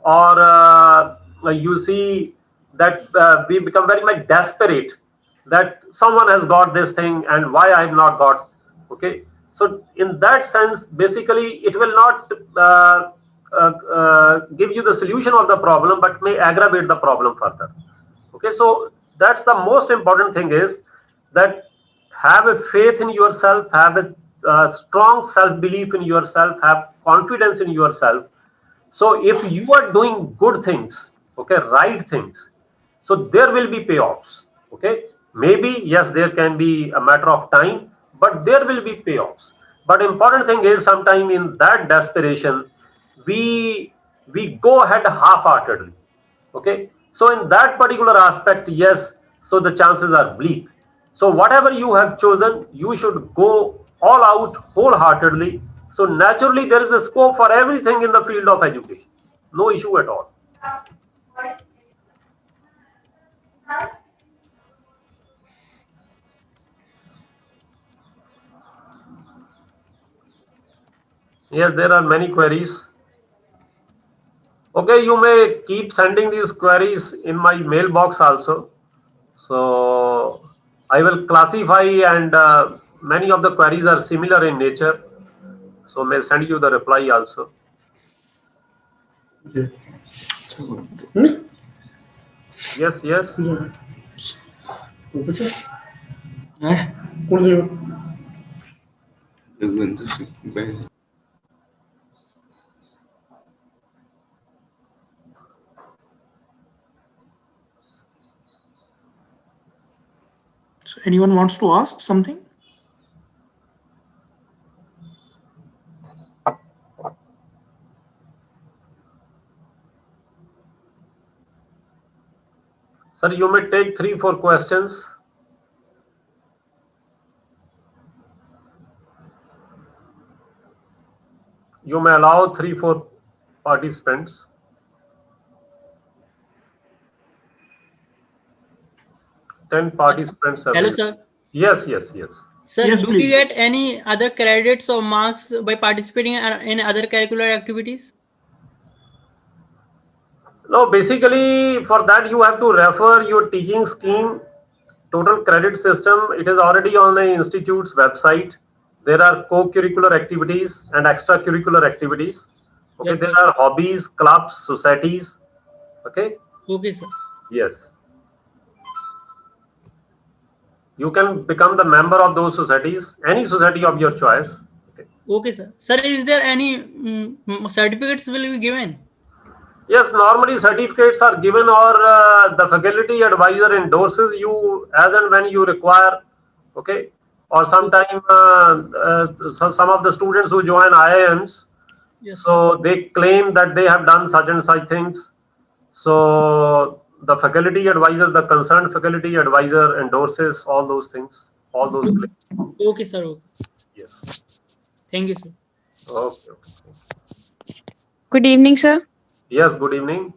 Speaker 18: or you see that we become very much desperate that someone has got this thing and why I've not got, okay. So in that sense, basically it will not give you the solution of the problem, but may aggravate the problem further, okay. So that's the most important thing, is that have a faith in yourself, have a strong self belief in yourself, have confidence in yourself. So if you are doing good things, okay, right things, so there will be payoffs, okay. Maybe yes, there can be a matter of time, but there will be payoffs. But important thing is, sometime in that desperation we go ahead half-heartedly, okay. So in that particular aspect, yes, so the chances are bleak. So whatever you have chosen, you should go all out wholeheartedly. So naturally there is a scope for everything in the field of education, no issue at all. Yes, there are many queries. Okay, you may keep sending these queries in my mailbox also. So I will classify, and many of the queries are similar in nature. So may send you the reply also. Yes, yes.
Speaker 3: So anyone wants to ask something?
Speaker 18: Sir, you may take 3-4 questions. You may allow 3-4 participants. Ten participants.
Speaker 19: Hello, sir.
Speaker 18: Yes, yes, yes.
Speaker 19: Sir,
Speaker 3: Yes,
Speaker 19: do
Speaker 3: please.
Speaker 19: we get any other credits or marks by participating in other curricular activities?
Speaker 18: No, basically for that you have to refer your teaching scheme total credit system, it is already on the institute's website. There are co-curricular activities and extracurricular activities. Okay,
Speaker 19: Yes,
Speaker 18: there
Speaker 19: sir.
Speaker 18: are hobbies, clubs, societies. Okay.
Speaker 19: Okay, sir.
Speaker 18: Yes. You can become the member of those societies, any society of your choice.
Speaker 19: Okay, sir. Sir, is there any certificates will be given?
Speaker 18: Yes, normally certificates are given, or the faculty advisor endorses you as and when you require. Okay. Or sometime some of the students who join IIMs,
Speaker 19: Yes,
Speaker 18: so they claim that they have done such and such things. So the faculty advisor, the concerned faculty advisor endorses all those things, all those claims.
Speaker 19: Okay, sir. Okay.
Speaker 18: Yes.
Speaker 19: Thank you, sir.
Speaker 18: Okay.
Speaker 8: Good evening, sir.
Speaker 18: Yes, good evening.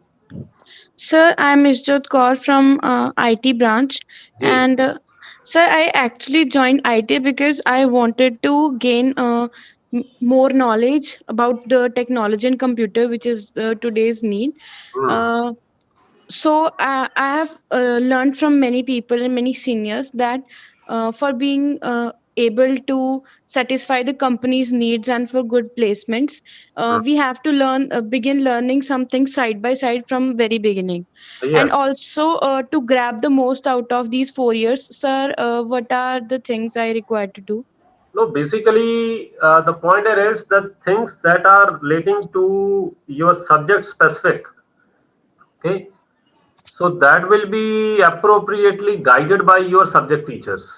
Speaker 8: Sir, I'm Isjot Kaur from IT branch.
Speaker 18: Ji.
Speaker 8: And sir, I actually joined IT because I wanted to gain more knowledge about the technology and computer, which is today's need. Uh, I have learned from many people and many seniors that for being able to satisfy the company's needs and for good placements, we have to begin learning something side by side from very beginning. And
Speaker 18: Yes.
Speaker 8: also to grab the most out of these 4 years, sir, what are the things I require to do?
Speaker 18: No, basically, the point here is that things that are relating to your subject specific. Okay. So that will be appropriately guided by your subject teachers.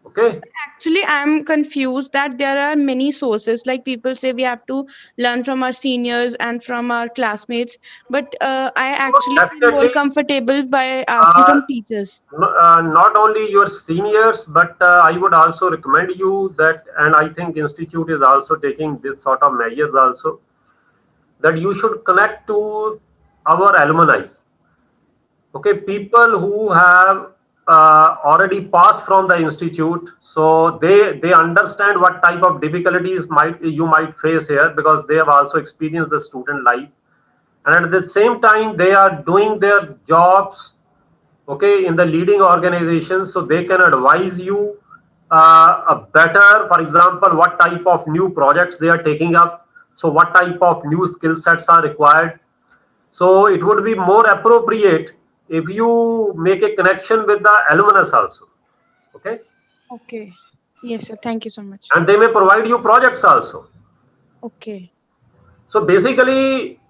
Speaker 18: Okay.
Speaker 8: Actually, I'm confused that there are many sources. Like people say we have to learn from our seniors and from our classmates, but I actually feel more
Speaker 18: Definitely,
Speaker 8: comfortable by asking from teachers.
Speaker 18: not only your seniors, but I would also recommend you that, and I think institute is also taking this sort of measures also, that you should connect to our alumni. Okay, people who have already passed from the institute, so they understand what type of difficulties you might face here, because they have also experienced the student life, and at the same time they are doing their jobs, okay, in the leading organizations, so they can advise you a better, for example, what type of new projects they are taking up, so what type of new skill sets are required. So it would be more appropriate if you make a connection with the alumnus also. Okay.
Speaker 8: Okay. Yes, sir. Thank you so much.
Speaker 18: And they may provide you projects also.
Speaker 8: Okay.
Speaker 18: So basically,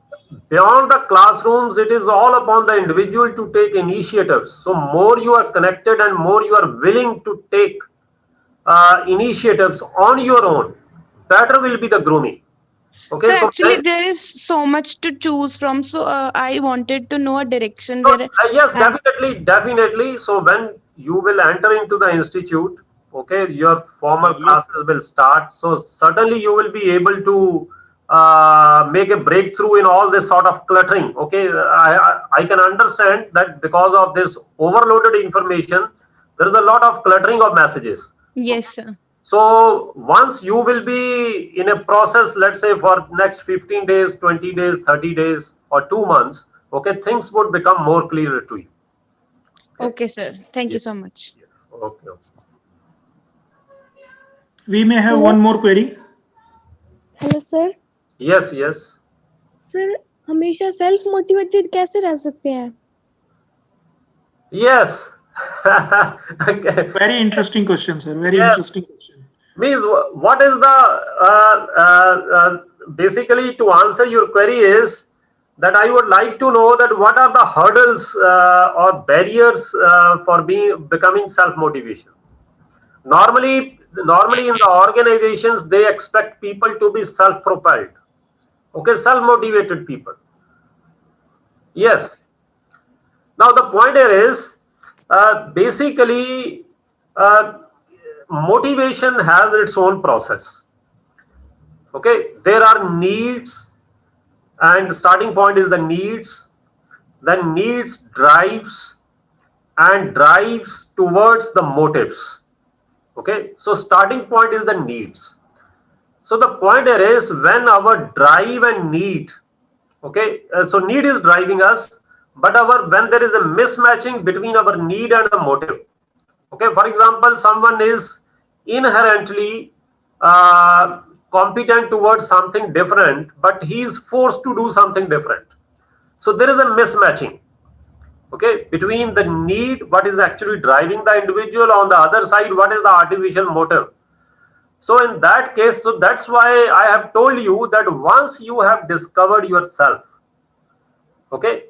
Speaker 18: beyond the classrooms, it is all upon the individual to take initiatives. So more you are connected and more you are willing to take initiatives on your own, better will be the grooming. Okay.
Speaker 8: Sir,
Speaker 18: So
Speaker 8: actually, there is so much to choose from. So I wanted to know a direction where.
Speaker 18: yes, definitely. So when you will enter into the institute, okay, your formal classes will start. So certainly you will be able to make a breakthrough in all this sort of cluttering. Okay, I can understand that because of this overloaded information, there is a lot of cluttering of messages.
Speaker 8: Yes, sir.
Speaker 18: So once you will be in a process, let's say for next 15 days, 20 days, 30 days, or 2 months, okay, things would become more clear to you.
Speaker 8: Okay, sir. Thank you so much.
Speaker 18: Okay.
Speaker 3: We may have one more query.
Speaker 20: Hello sir.
Speaker 18: Yes, yes.
Speaker 20: Sir हमेशा self motivated कैसे रह सकते हैं?
Speaker 18: Yes.
Speaker 3: Very interesting question, sir. Very interesting question.
Speaker 18: Means what is the basically to answer your query is that I would like to know that what are the hurdles or barriers for becoming self-motivation. Normally in the organizations they expect people to be self-propelled, okay, self-motivated people. Yes. Now the point here is basically motivation has its own process. Okay, there are needs, and the starting point is the needs. Then needs drives, and drives towards the motives. Okay, so starting point is the needs. So the point here is when our drive and need, okay, so need is driving us, but when there is a mismatching between our need and the motive. Okay, for example, someone is inherently competent towards something different, but he is forced to do something different. So there is a mismatching, okay, between the need, what is actually driving the individual, on the other side, what is the artificial motive. So in that case, so that's why I have told you that once you have discovered yourself, okay,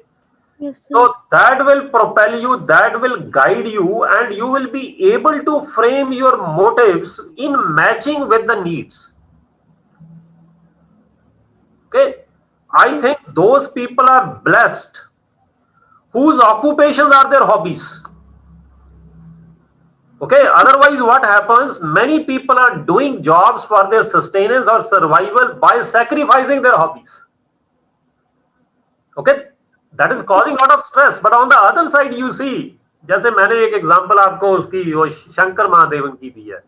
Speaker 20: Yes, sir.
Speaker 18: so that will propel you, that will guide you, and you will be able to frame your motives in matching with the needs. Okay, I think those people are blessed whose occupations are their hobbies. Okay, otherwise what happens, many people are doing jobs for their sustenance or survival by sacrificing their hobbies. Okay, that is causing a lot of stress. But on the other side you see, जैसे मैंने एक example आपको उसकी वो शंकर महादेवन की दी है.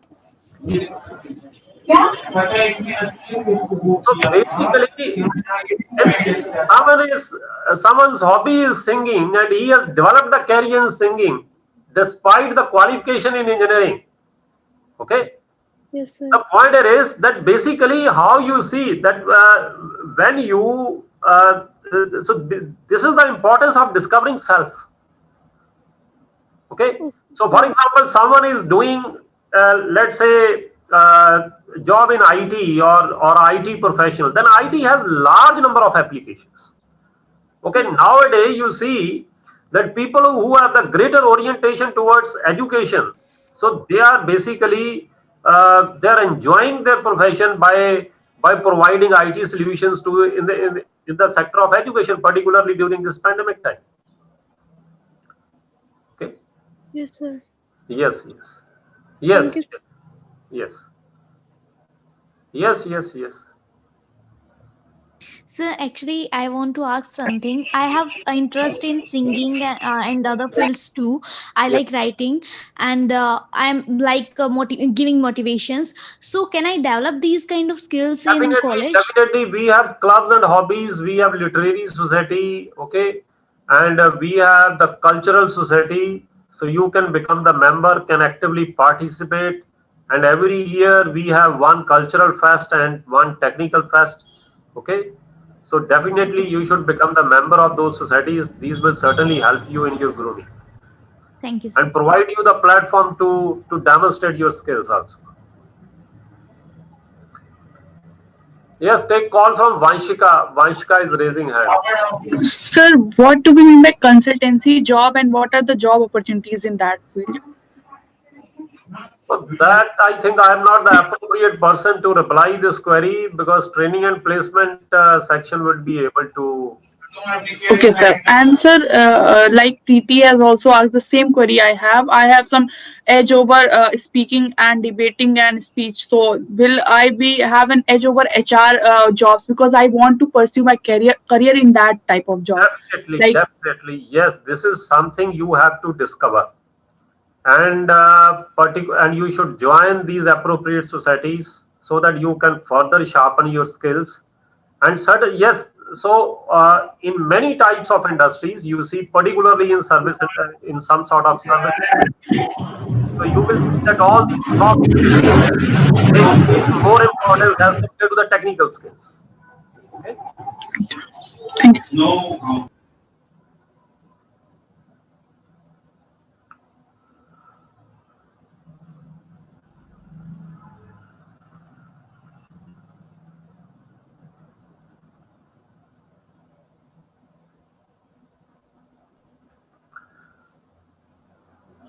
Speaker 18: So basically, if someone's hobby is singing and he has developed a career in singing despite the qualification in engineering, okay,
Speaker 20: Yes, sir.
Speaker 18: the point here is that basically how you see that when you this is the importance of discovering self. Okay, so for example, someone is doing let's say job in IT or IT professional, then IT has large number of applications. Okay, nowadays you see that people who have the greater orientation towards education, so they are basically they are enjoying their profession by providing IT solutions to in the sector of education, particularly during this pandemic time. Okay.
Speaker 20: Yes, sir.
Speaker 18: Yes. Yes.
Speaker 20: Thank you.
Speaker 18: Yes.
Speaker 7: So actually, I want to ask something. I have interest in singing and other fields too. I
Speaker 18: Yes.
Speaker 7: like writing, and I'm like giving motivations. So can I develop these kind of skills in college?
Speaker 18: Definitely, we have clubs and hobbies. We have literary society, okay, and we have the cultural society. So you can become the member, can actively participate, and every year we have one cultural fest and one technical fest, okay. So definitely, you should become the member of those societies. These will certainly help you in your grooming
Speaker 7: Thank you, sir.
Speaker 18: and provide you the platform to demonstrate your skills also. Yes, take call from Vanshika. Vanshika is raising hand.
Speaker 8: Sir, what do we mean by consultancy job and what are the job opportunities in that field?
Speaker 18: So that I think I am not the appropriate person to reply this query because training and placement section would be able to.
Speaker 8: Okay, sir. And sir, like Preeti has also asked the same query I have. I have some edge over speaking and debating and speech. So will I be have an edge over HR jobs because I want to pursue my career in that type of job?
Speaker 18: Definitely, yes. This is something you have to discover, and and you should join these appropriate societies so that you can further sharpen your skills. And certain, yes. So in many types of industries, you see, particularly in service, in some sort of service, so you will see that all these soft skills take more importance as compared to the technical skills. Okay.
Speaker 8: Thank you. No.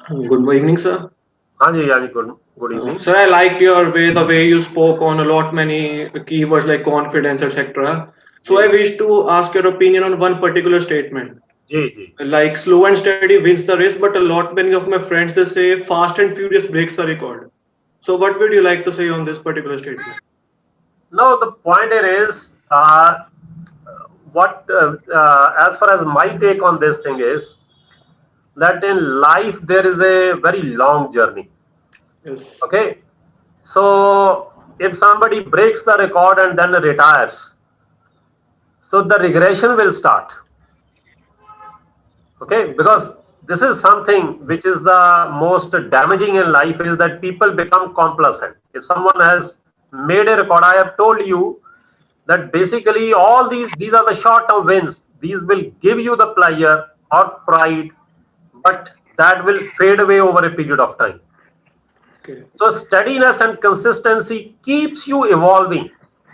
Speaker 12: Good evening, sir.
Speaker 18: Good evening.
Speaker 12: Sir, I liked your way, the way you spoke on a lot many keywords like confidence, etc. So I wish to ask your opinion on one particular statement. Like slow and steady wins the race, but a lot many of my friends they say fast and furious breaks the record. So what would you like to say on this particular statement?
Speaker 18: No, the point here is what as far as my take on this thing is that in life there is a very long journey.
Speaker 12: Yes.
Speaker 18: Okay, so if somebody breaks the record and then retires, so the regression will start. Okay, because this is something which is the most damaging in life, is that people become complacent. If someone has made a record, I have told you that basically all these are the short term wins. These will give you the pleasure or pride, but that will fade away over a period of time. So steadiness and consistency keeps you evolving,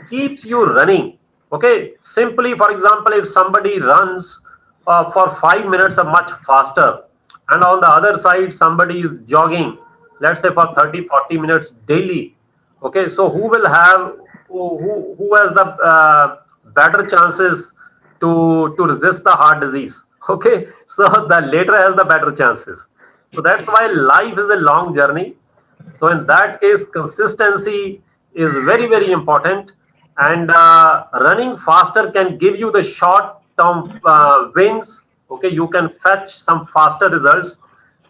Speaker 18: keeps you running. Okay, simply for example, if somebody runs for 5 minutes much faster, and on the other side somebody is jogging, let's say for 30-40 minutes daily. Okay, so who will have who has the better chances to resist the heart disease? Okay, so the later has the better chances. So that's why life is a long journey. So in that case, consistency is very, very important, and running faster can give you the short-term wins. Okay, you can fetch some faster results,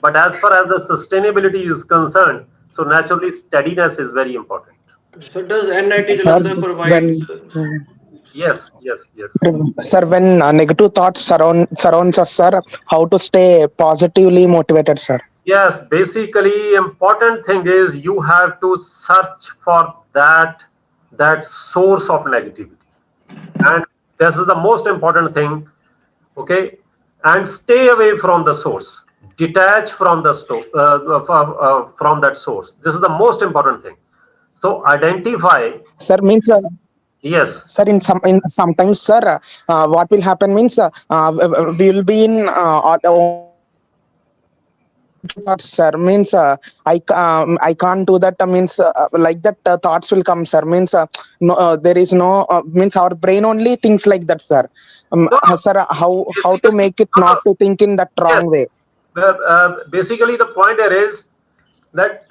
Speaker 18: but as far as the sustainability is concerned, so naturally steadiness is very important.
Speaker 12: So does NIT
Speaker 10: Sir,
Speaker 12: Jalandhar
Speaker 10: when
Speaker 12: provides?
Speaker 18: Yes, yes, yes.
Speaker 10: sir, when negative thoughts surrounds us, sir, how to stay positively motivated, sir?
Speaker 18: Yes, basically important thing is you have to search for that source of negativity, and this is the most important thing. Okay, and stay away from the source, detach from the from that source. This is the most important thing. So identify.
Speaker 10: Sir, means
Speaker 18: Yes.
Speaker 10: sir, in sometimes, sir, what will happen means we will be in thoughts, sir, means I can't do that, means like that thoughts will come, sir, means no, there is no means our brain only thinks like that, sir. Sir, how to make it not to think in that wrong way?
Speaker 18: Basically the point here is that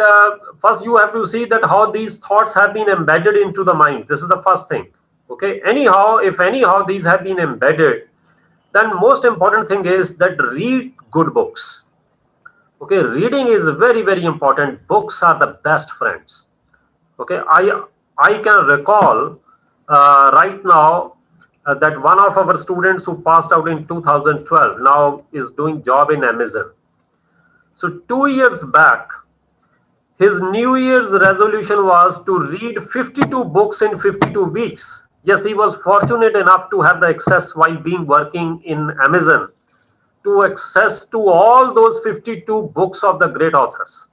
Speaker 18: first you have to see that how these thoughts have been embedded into the mind. This is the first thing. Okay, anyhow, if anyhow these have been embedded, then most important thing is that read good books. Okay, reading is very, very important. Books are the best friends. Okay, I can recall right now that one of our students who passed out in 2012 now is doing job in Amazon. So 2 years back, his New Year's resolution was to read 52 books in 52 weeks. Yes, he was fortunate enough to have the access while being working in Amazon to access to all those 52 books of the great authors.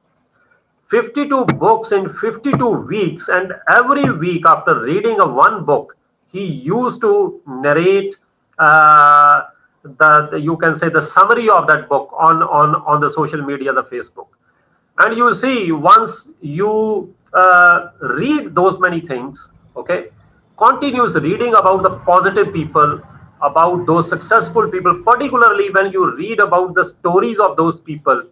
Speaker 18: 52 books in 52 weeks, and every week after reading a one book, he used to narrate the you can say the summary of that book on the social media, the Facebook. And you see, once you read those many things, okay, continuous reading about the positive people, about those successful people, particularly when you read about the stories of those people,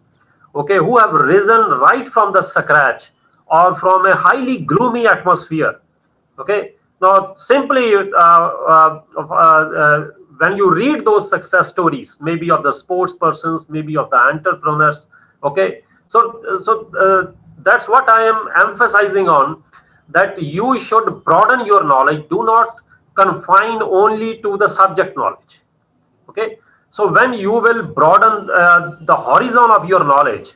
Speaker 18: okay, who have risen right from the scratch or from a highly gloomy atmosphere. Okay, now simply when you read those success stories, maybe of the sports persons, maybe of the entrepreneurs, okay, so that's what I am emphasizing on, that you should broaden your knowledge. Do not confine only to the subject knowledge. Okay, so when you will broaden the horizon of your knowledge,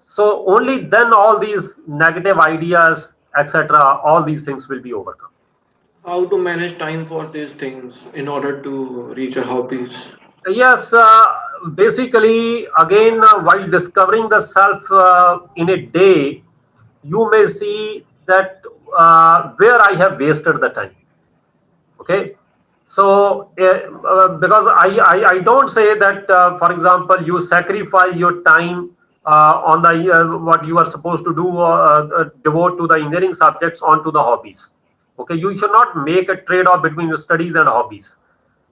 Speaker 18: so only then all these negative ideas, etc., all these things will be overcome.
Speaker 12: How to manage time for these things in order to reach your hobbies?
Speaker 18: Yes, basically, again, while discovering the self in a day, you may see that where I have wasted the time. Okay, so because I don't say that, for example, you sacrifice your time on the what you are supposed to do, devote to the engineering subjects onto the hobbies. Okay, you should not make a trade-off between your studies and hobbies.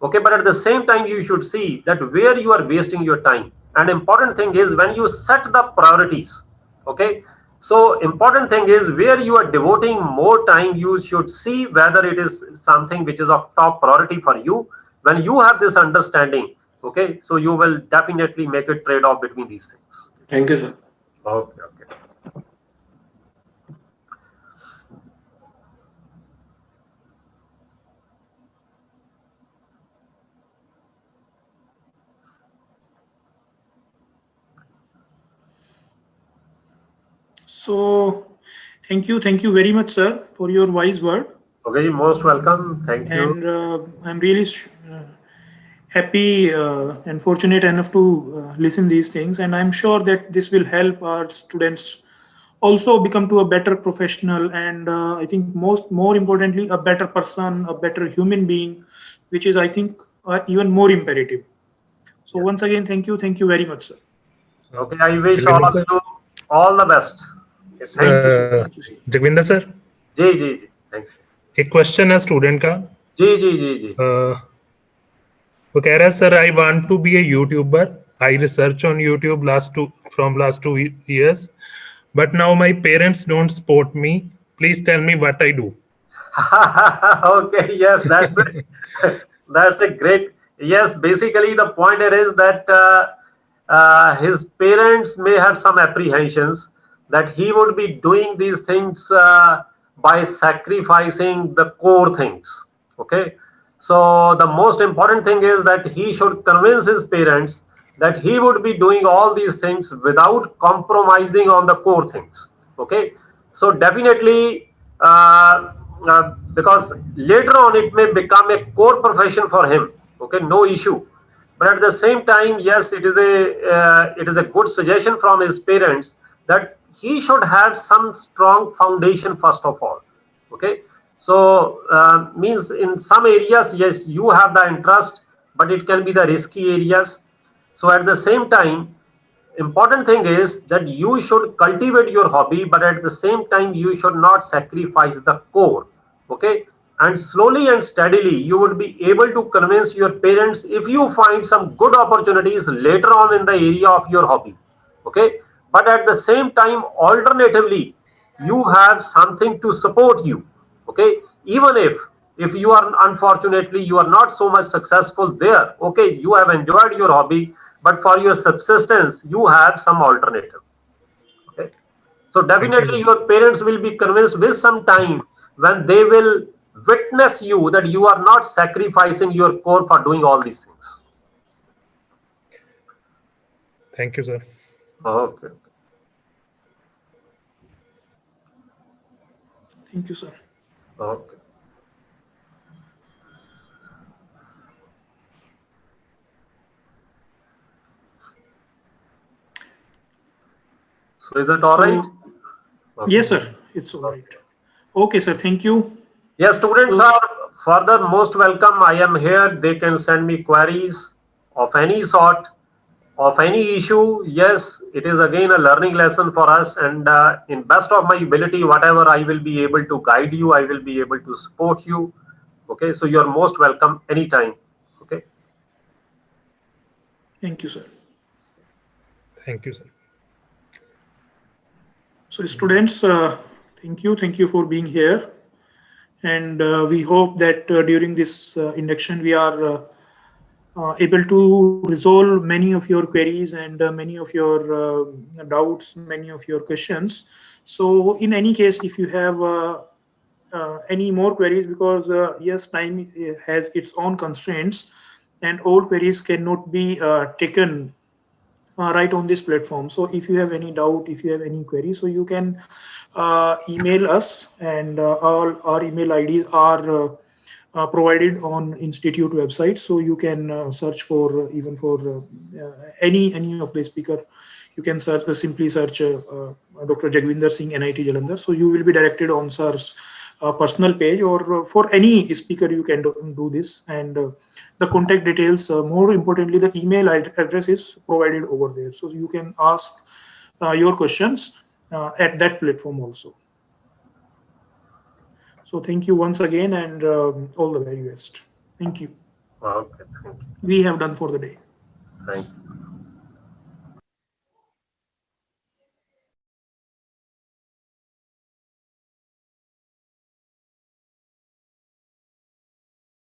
Speaker 18: Okay, but at the same time you should see that where you are wasting your time. And important thing is when you set the priorities. Okay, so important thing is where you are devoting more time, you should see whether it is something which is of top priority for you. When you have this understanding, okay, so you will definitely make a trade-off between these things.
Speaker 12: Thank you, sir.
Speaker 18: Okay, okay.
Speaker 3: So thank you very much, sir, for your wise word.
Speaker 18: Okay, most welcome. Thank you.
Speaker 3: And I'm really happy and fortunate enough to listen these things, and I'm sure that this will help our students also become to a better professional, and I think more importantly, a better person, a better human being, which is, I think, even more imperative. So once again, thank you very much, sir.
Speaker 18: Okay, I wish all of you all the best. Okay, thank you.
Speaker 3: Thank you, sir.
Speaker 2: Jagvinder sir,
Speaker 18: जी जी जी, thank you.
Speaker 2: एक question है student का।
Speaker 18: जी जी जी जी।
Speaker 2: वो कह रहा है sir, I want to be a YouTuber, I research on YouTube from last 2 years, but now my parents don't support me. Please tell me what I do.
Speaker 18: Okay, yes, that's a great. Yes, basically the point here is that his parents may have some apprehensions that he would be doing these things by sacrificing the core things. Okay, so the most important thing is that he should convince his parents that he would be doing all these things without compromising on the core things. Okay, so definitely because later on it may become a core profession for him. Okay, no issue. But at the same time, yes, it is a good suggestion from his parents that he should have some strong foundation first of all. Okay, so means in some areas, yes, you have the interest, but it can be the risky areas. So at the same time, important thing is that you should cultivate your hobby, but at the same time you should not sacrifice the core. Okay, and slowly and steadily you would be able to convince your parents if you find some good opportunities later on in the area of your hobby. Okay, but at the same time, alternatively, you have something to support you. Okay, even if you are, unfortunately, you are not so much successful there. Okay, you have enjoyed your hobby, but for your subsistence you have some alternative. Okay, so definitely your parents will be convinced with some time when they will witness you that you are not sacrificing your core for doing all these things.
Speaker 2: Thank you, sir.
Speaker 18: Okay.
Speaker 3: Thank you, sir.
Speaker 18: Okay. So is it all right? Okay.
Speaker 3: Yes, sir. It's all right. Okay, sir. Thank you.
Speaker 18: Yes, students are further most welcome. I am here. They can send me queries of any sort, of any issue. Yes, it is again a learning lesson for us, and in best of my ability, whatever I will be able to guide you, I will be able to support you. Okay, so you are most welcome anytime. Okay.
Speaker 3: Thank you, sir.
Speaker 2: Thank you, sir.
Speaker 3: So students, thank you for being here, and we hope that during this induction we are able to resolve many of your queries and many of your doubts, many of your questions. So in any case, if you have any more queries, because yes, time has its own constraints and all queries cannot be taken right on this platform. So if you have any doubt, if you have any query, so you can email us, and all our email IDs are provided on institute website. So you can search for even for any of the speaker. You can search simply search Dr. Jagvinder Singh, NIT Jalandhar. So you will be directed on sir's personal page, or for any speaker you can do this, and the contact details, more importantly the email address is provided over there, so you can ask your questions at that platform also. So thank you once again, and all the very best. Thank you.
Speaker 18: Okay, thank you.
Speaker 3: We have done for the day.
Speaker 18: Thank you.